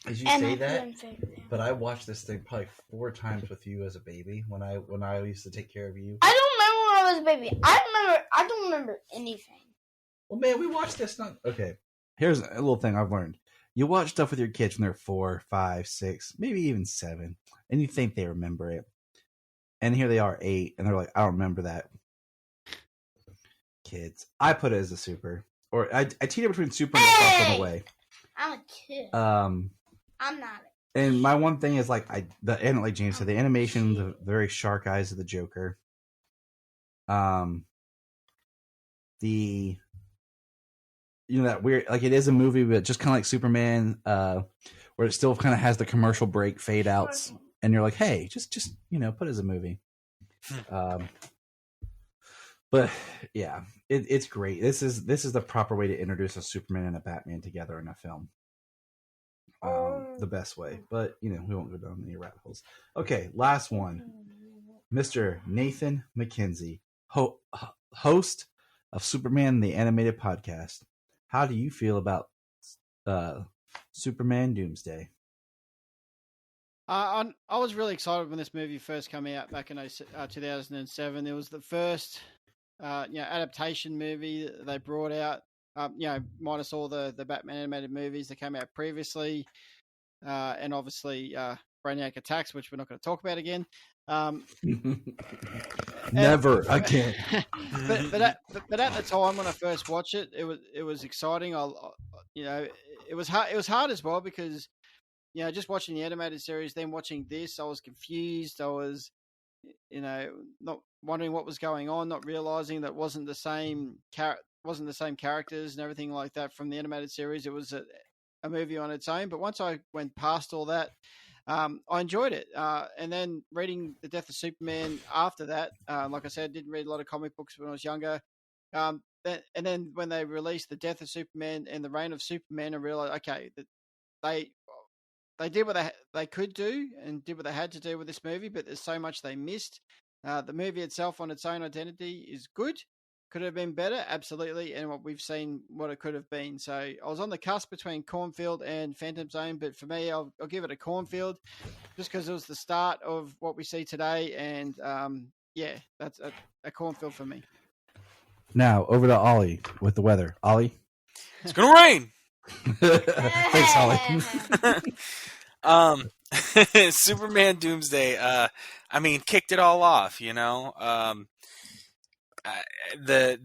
As you And say I that, couldn't figure it out. but I watched this thing probably 4 times with you as a baby when I used to take care of you. I don't remember when I was a baby. I don't remember anything. Well, man, we watched this. Okay, here's a little thing I've learned. You watch stuff with your kids when they're 4, 5, 6, maybe even 7, and you think they remember it. And here they are, 8, and they're like, I don't remember that. Kids. I put it as a super. Or I teeter between super and up and away. I'm a kid. I'm not. And my one thing is like like James said, the animation, the very shark eyes of the Joker. That weird, like it is a movie, but just kind of like Superman, where it still kind of has the commercial break fade outs, and you're like, hey, just put it as a movie. But yeah, it's great. This is the proper way to introduce a Superman and a Batman together in a film. The best way, but we won't go down any rabbit holes. Okay, last one, Mr. Nathan McKenzie, host of Superman the Animated Podcast. How do you feel about Superman Doomsday? I was really excited when this movie first came out back in 2007. It was the first adaptation movie that they brought out. Minus all the Batman animated movies that came out previously, and obviously Brainiac Attacks, which we're not going to talk about again. Never again. but at the time when I first watched it, it was exciting. It was hard. It was hard as well because just watching the animated series, then watching this, I was confused. I was not wondering what was going on, not realizing that wasn't the same characters and everything like that from the animated series. It was a movie on its own. But once I went past all that, I enjoyed it. And then reading The Death of Superman after that, like I said, I didn't read a lot of comic books when I was younger. And then when they released The Death of Superman and The Reign of Superman, I realized, okay, that they did what they could do and did what they had to do with this movie, but there's so much they missed. The movie itself on its own identity is good. Could it have been better? Absolutely. And what we've seen, what it could have been. So I was on the cusp between Cornfield and Phantom Zone, but for me, I'll give it a Cornfield just because it was the start of what we see today. And that's a Cornfield for me. Now over to Ollie with the weather. Ollie? It's going to rain. Thanks, Ollie. Superman Doomsday, kicked it all off, the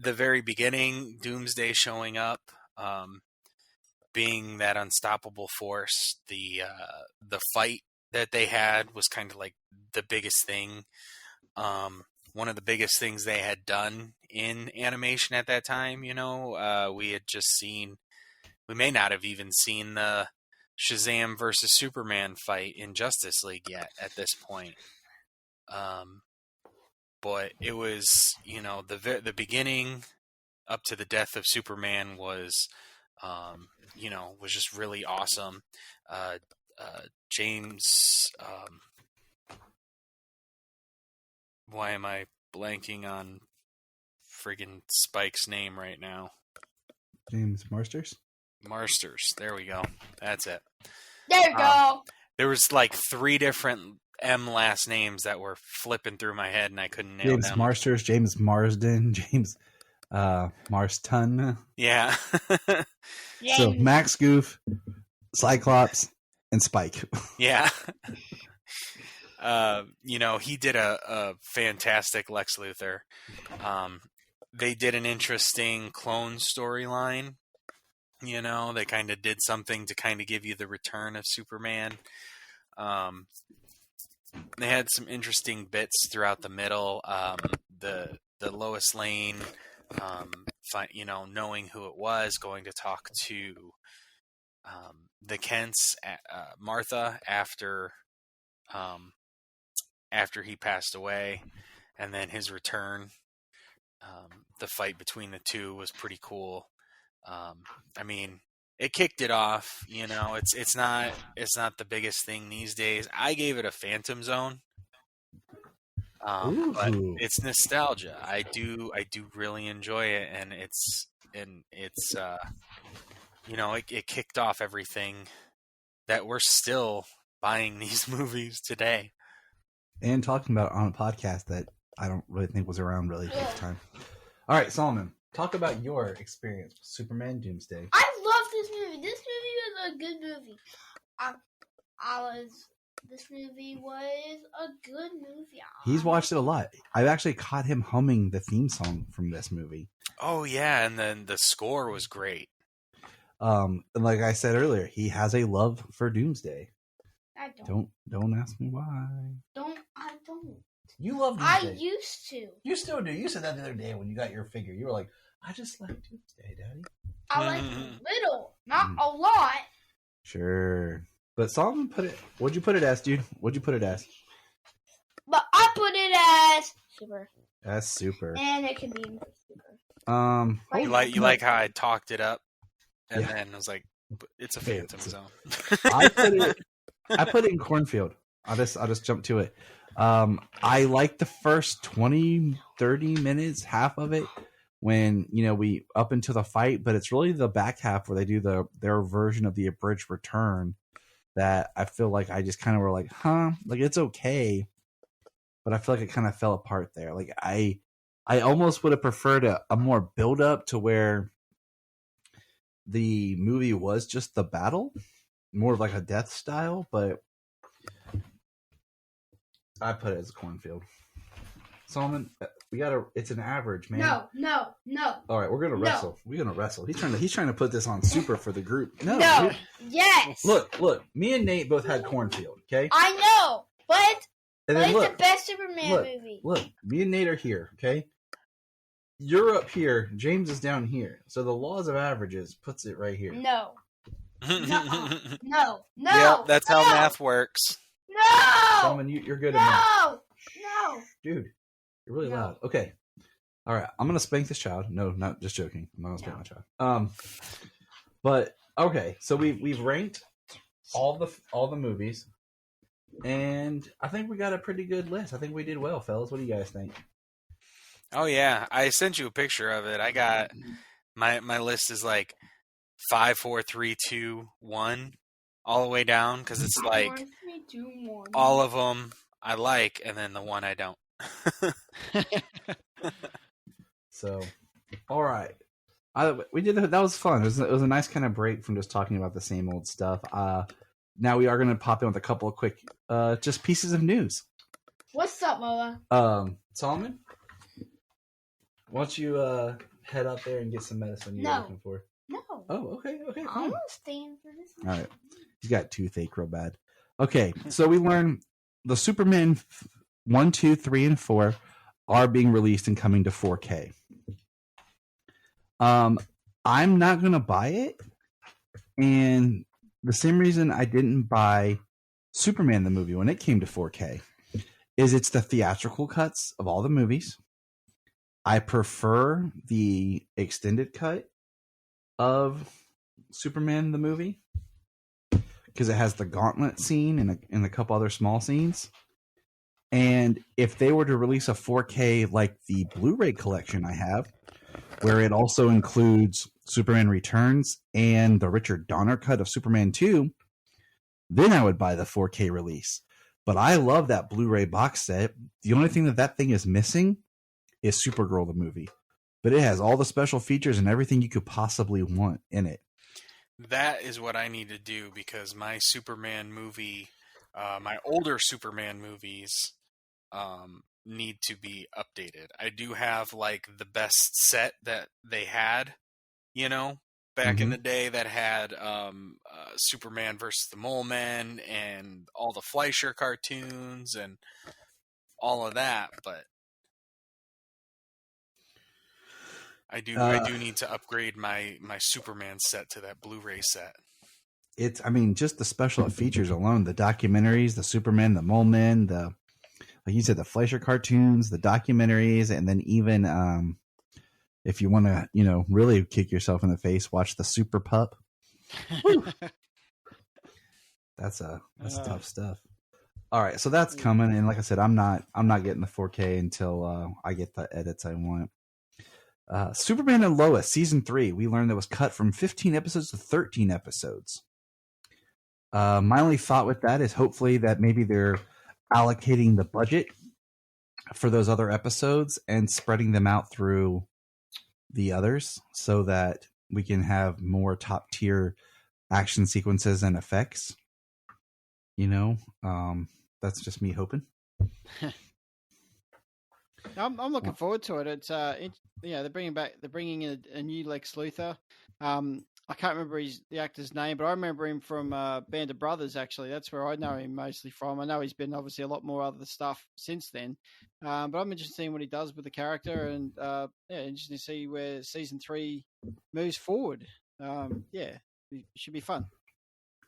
very beginning, Doomsday showing up, being that unstoppable force, the fight that they had was kind of like the biggest thing. One of the biggest things they had done in animation at that time, we had just seen, we may not have even seen the Shazam versus Superman fight in Justice League yet at this point. But it was, the beginning up to the death of Superman was, was just really awesome. James, why am I blanking on friggin' Spike's name right now? James Marsters? Marsters. There we go. That's it. There you go. There was like 3 different M last names that were flipping through my head and I couldn't nail James them. Marsters, James Marsden, James Marston. Yeah. So James. Max Goof, Cyclops, and Spike. Yeah. He did a fantastic Lex Luthor. They did an interesting clone storyline. They kind of did something to kind of give you the return of Superman. They had some interesting bits throughout the middle. The Lois Lane, knowing who it was, going to talk to the Kents, Martha after he passed away, and then his return. The fight between the two was pretty cool. It kicked it off. It's not the biggest thing these days. I gave it a Phantom Zone, but it's nostalgia. I do really enjoy it, and it kicked off everything that we're still buying these movies today. And talking about it on a podcast that I don't really think was around really at the time. All right, Solomon, talk about your experience with Superman Doomsday. I love this movie. This movie was a good movie. This movie was a good movie. He's watched it a lot. I've actually caught him humming the theme song from this movie. Oh yeah, and then the score was great. And like I said earlier, he has a love for Doomsday. I Don't ask me why. I don't. You love I Doomsday. used to. You still do. You said that the other day when you got your figure. You were like, I just like Doomsday, Daddy. I like a little, not a lot. Sure. But Solomon what'd you put it as, dude? What'd you put it as? But I put it as super. That's super. And it can be super. You like how I talked it up, and Yeah. then I was like, it's a Phantom Zone. I put it in Cornfield. I'll just jump to it. I like the first 20, 30 minutes, half of it, when we up into the fight, but it's really the back half where they do their version of the abridged return that I feel like I just kind of were like, like it's okay, but I feel like it kind of fell apart there. Like I almost would have preferred a more build up to where the movie was just the battle, more of like a death style, but I put it as a Cornfield. Solomon, it's an average, man. No. All right, we're gonna No. wrestle. We're gonna wrestle. He's trying to put this on super for the group. No. No. Yes. Look. Me and Nate both had Cornfield. Okay. I know, but And then it's the best Superman movie. Look. Me and Nate are here. Okay. You're up here. James is down here. So the laws of averages puts it right here. No. No. Yep, that's how math works. No. Solomon, you're good at math. No. Dude, you're really No. loud. Okay. All right. I'm going to spank this child. No, not just joking. I'm not going to spank my child. But okay. So we've ranked all the movies, and I think we got a pretty good list. I think we did well, fellas. What do you guys think? Oh yeah, I sent you a picture of it. I got my list is like 5, 4, 3, 2, 1, all the way down because it's like 1, 3, 2, 1. all of them I like, and then the one I don't. So, all right. We did that was fun. It was a nice kind of break from just talking about the same old stuff. Now we are going to pop in with a couple of quick just pieces of news. What's up, Moa? Solomon, why don't you head up there and get some medicine you're No. looking for? No. Oh, okay, I'm fine. gonna stand for this. All right. He's got toothache real bad. Okay, so we learned the Superman 1, 2, 3, and 4 are being released and coming to 4K. I'm not going to buy it. And the same reason I didn't buy Superman the movie when it came to 4K is it's the theatrical cuts of all the movies. I prefer the extended cut of Superman the movie because it has the gauntlet scene and a couple other small scenes. And if they were to release a 4K like the Blu-ray collection I have, where it also includes Superman Returns and the Richard Donner cut of Superman 2, then I would buy the 4K release. But I love that Blu-ray box set. The only thing that thing is missing is Supergirl the movie. but it has all the special features and everything you could possibly want in it. That is what I need to do because my Superman movie, my older Superman movies, need to be updated. I do have like the best set that they had, back in the day that had Superman versus the Mole Men and all the Fleischer cartoons and all of that, but I do need to upgrade my Superman set to that Blu-ray set. It's, just the special features alone, the documentaries, the Superman, the Mole Men, like you said, the Fleischer cartoons, the documentaries, and then even if you want to, really kick yourself in the face, watch the Super Pup. That's tough stuff. All right, so that's coming, and like I said, I'm not getting the 4K until I get the edits I want. Superman and Lois season 3, we learned that was cut from 15 episodes to 13 episodes. My only thought with that is hopefully that maybe they're allocating the budget for those other episodes and spreading them out through the others so that we can have more top tier action sequences and effects. That's just me hoping. I'm looking forward to it. It's they're bringing in a new Lex Luthor. I can't remember the actor's name, but I remember him from Band of Brothers. Actually, that's where I know him mostly from. I know he's been obviously a lot more other stuff since then, but I'm interested in seeing what he does with the character, and interested to see where season 3 moves forward. It should be fun.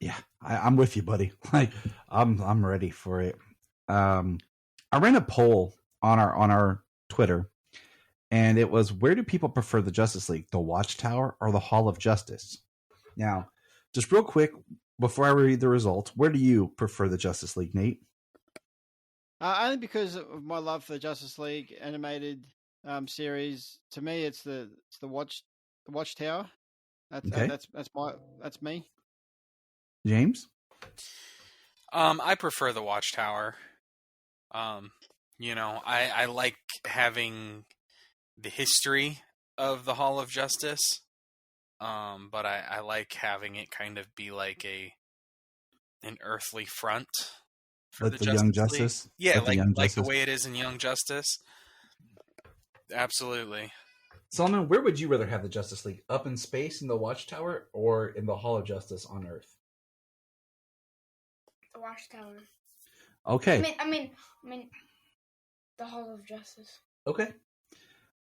Yeah, I'm with you, buddy. Like, I'm ready for it. I ran a poll on our Twitter, and it was, where do people prefer the Justice League, the Watchtower or the Hall of Justice? Now, just real quick, before I read the results, where do you prefer the Justice League, Nate? Only because of my love for the Justice League animated series. To me, it's the Watchtower. That's me. James? I prefer the Watchtower. I like having the history of the Hall of Justice, but I like having it kind of be like an earthly front for like the Young Justice. Yeah, like the way it is in Young Justice. Absolutely. Solomon, where would you rather have the Justice League? Up in space in the Watchtower or in the Hall of Justice on Earth? The Watchtower. Okay. I mean, the Hall of Justice. Okay.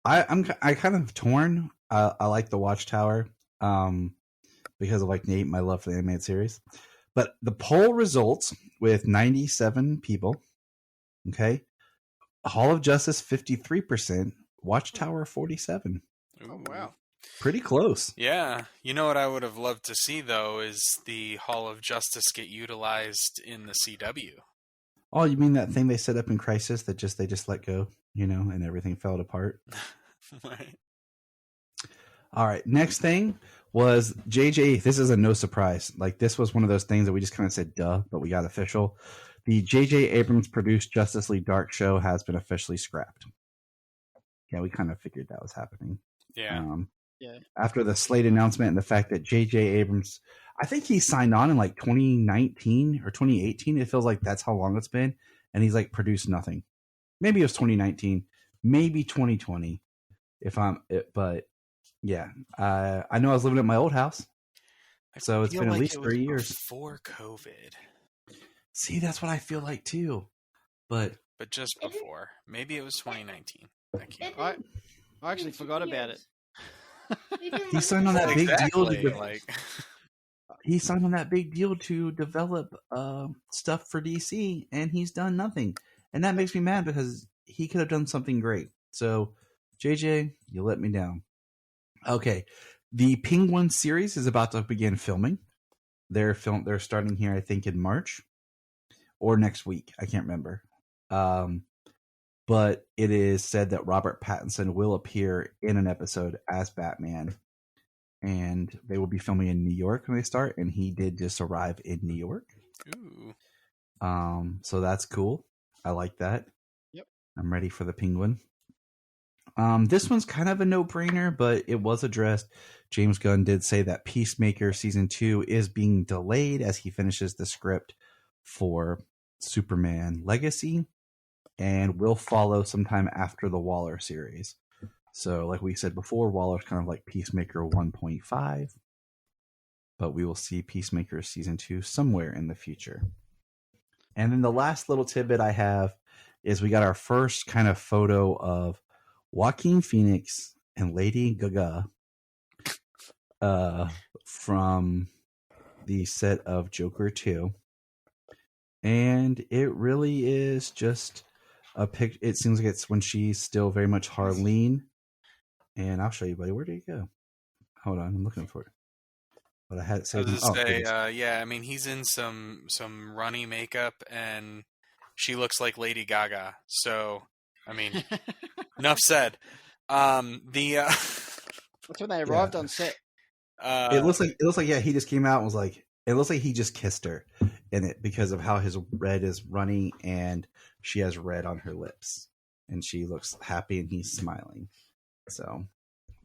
I kind of torn. I like the Watchtower because of, like Nate, my love for the animated series. But the poll results with 97 people. Okay. Hall of Justice 53%, Watchtower 47%. Oh wow. Pretty close. Yeah. You know what I would have loved to see though is the Hall of Justice get utilized in the CW. Oh, you mean that thing they set up in Crisis that they just let go, and everything fell apart? Right. All right. Next thing was JJ. This is a no surprise. Like, this was one of those things that we just kind of said, duh, but we got official. The JJ Abrams produced Justice League Dark show has been officially scrapped. Yeah, we kind of figured that was happening. Yeah. Yeah. After the slate announcement and the fact that JJ Abrams, I think he signed on in like 2019 or 2018. It feels like that's how long it's been. And he's like produced nothing. Maybe it was 2019, maybe 2020. But yeah, I know I was living at my old house. So it's been at least 3 years. Before COVID. See, that's what I feel like too. But just before. Maybe it was 2019. I actually forgot about it. He signed on that big deal to he signed on that big deal to develop stuff for DC, and he's done nothing. And that makes me mad because he could have done something great. So, JJ, you let me down. Okay, the Penguin series is about to begin filming. They're starting here, I think, in March or next week. I can't remember. But it is said that Robert Pattinson will appear in an episode as Batman. And they will be filming in New York when they start. And he did just arrive in New York. Ooh. So that's cool. I like that. Yep. I'm ready for the Penguin. This one's kind of a no-brainer, but it was addressed. James Gunn did say that Peacemaker Season 2 is being delayed as he finishes the script for Superman Legacy and will follow sometime after the Waller series. So, like we said before, Waller's kind of like Peacemaker 1.5, but we will see Peacemaker Season 2 somewhere in the future. And then the last little tidbit I have is we got our first kind of photo of Joaquin Phoenix and Lady Gaga from the set of Joker 2. And it really is just a pic. It seems like it's when she's still very much Harleen. And I'll show you, buddy. Where did it go? Hold on, I'm looking for it. But I had it saved. Yeah, I mean, he's in some runny makeup, and she looks like Lady Gaga. So, I mean, enough said. That's when they arrived on set. It looks like he just came out and was like, it looks like he just kissed her in it because of how his red is runny and she has red on her lips and she looks happy and he's smiling. So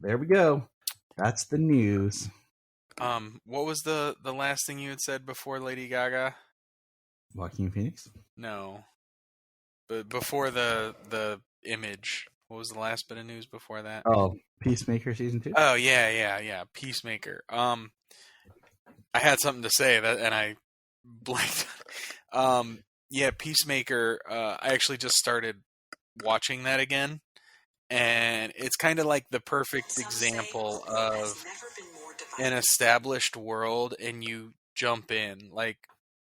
there we go. That's the news. What was the last thing you had said before Lady Gaga? Joaquin Phoenix? No. But before the image, what was the last bit of news before that? Oh, Peacemaker Season 2? Oh, yeah. Peacemaker. I had something to say and I blanked. Yeah, Peacemaker, I actually just started watching that again. And it's kind of like the perfect example of an established world, and you jump in. Like,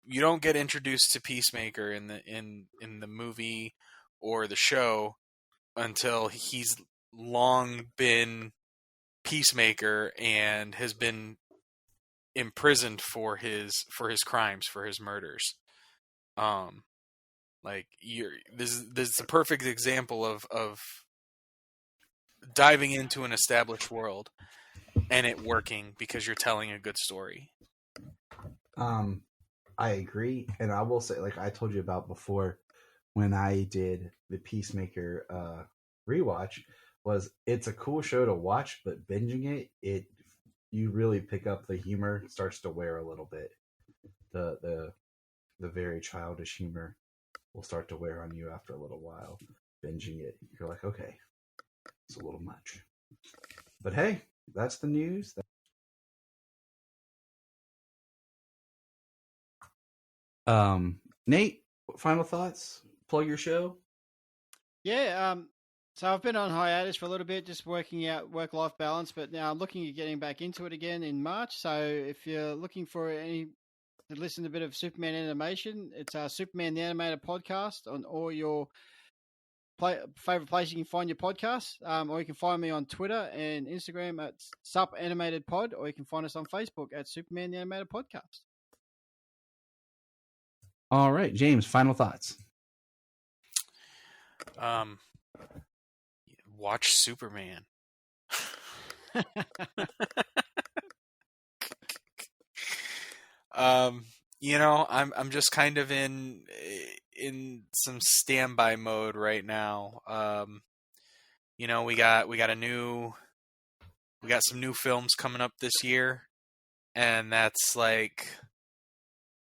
you don't get introduced to Peacemaker in the movie or the show until he's long been Peacemaker and has been imprisoned for his crimes, for his murders. This is a perfect example of diving into an established world and it working because you're telling a good story. I agree, and I will say, like I told you about before, when I did the Peacemaker rewatch, it's a cool show to watch, but binging it you really pick up the humor starts to wear a little bit. The very childish humor will start to wear on you after a little while. Binging it, you're like, okay, it's a little much. But hey, that's the news. Nate, final thoughts? Plug your show. Yeah, so I've been on hiatus for a little bit, just working out work-life balance, but now I'm looking at getting back into it again in March. So if you're looking for to listen to a bit of Superman animation, it's Superman the Animated Podcast on all your favorite place you can find your podcasts, or you can find me on Twitter and Instagram at SupAnimatedPod, or you can find us on Facebook at Superman the Animated Podcast. All right, James, final thoughts. Watch Superman. I'm just kind of in some standby mode right now. We got some new films coming up this year, and that's like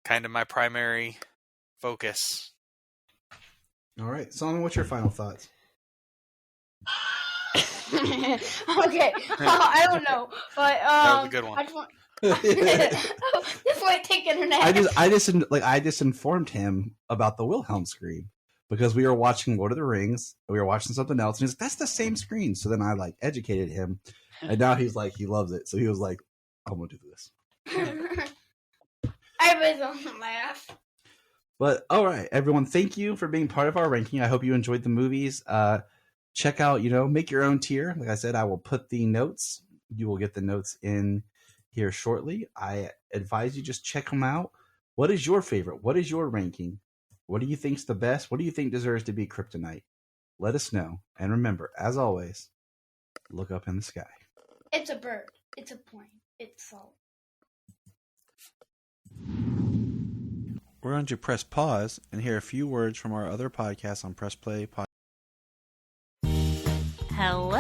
kind of my primary focus. All right, Solomon, what's your final thoughts? Okay, I don't know, but that was a good one. This might take internet. I just informed him about the Wilhelm screen because we were watching Lord of the Rings. We were watching something else, and he's like, "That's the same screen." So then I educated him, and now he's like, he loves it. So he was like, "I'm gonna do this." I was on the laugh. But all right, everyone, thank you for being part of our ranking. I hope you enjoyed the movies. Check out, make your own tier. Like I said, I will put the notes. You will get the notes in here shortly. I advise you just check them out. What is your favorite? What is your ranking? What do you think's the best? What do you think deserves to be Kryptonite? Let us know. And remember, as always, look up in the sky. It's a bird. It's a plane. It's salt. We're going to press pause and hear a few words from our other podcasts on Press Play Podcast. Hello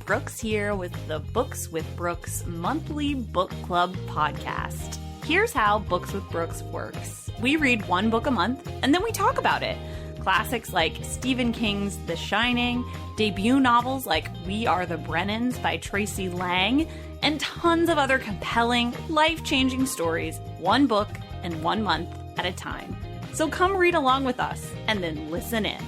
Brooks here with the Books with Brooks monthly book club podcast. Here's how Books with Brooks works. We read one book a month, and then we talk about it. Classics like Stephen King's The Shining, debut novels like We Are the Brennans by Tracy Lang, and tons of other compelling, life-changing stories, one book and 1 month at a time. So come read along with us, and then listen in.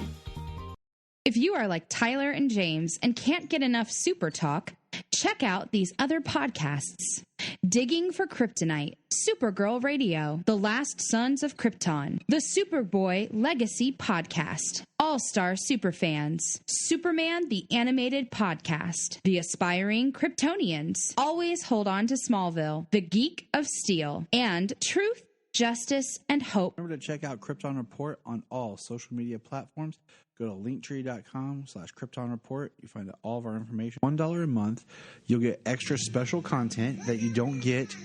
If you are like Tyler and James and can't get enough Super Talk, check out these other podcasts. Digging for Kryptonite, Supergirl Radio, The Last Sons of Krypton, the Superboy Legacy Podcast, All-Star Superfans, Superman the Animated Podcast, The Aspiring Kryptonians, Always Hold On to Smallville, The Geek of Steel, and Truth, Justice, and Hope. Remember to check out Krypton Report on all social media platforms. Go to linktree.com/Krypton Report. You find all of our information. $1 a month. You'll get extra special content that you don't get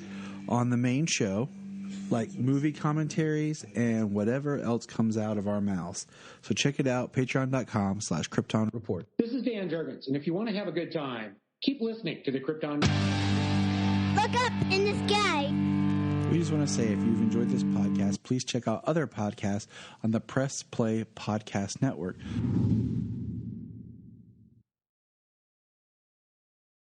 on the main show, like movie commentaries and whatever else comes out of our mouths. So check it out, patreon.com/Krypton Report. This is Dan Jurgens, and if you want to have a good time, keep listening to the Krypton. Look up in the sky. We just want to say, if you've enjoyed this podcast, please check out other podcasts on the Press Play Podcast Network.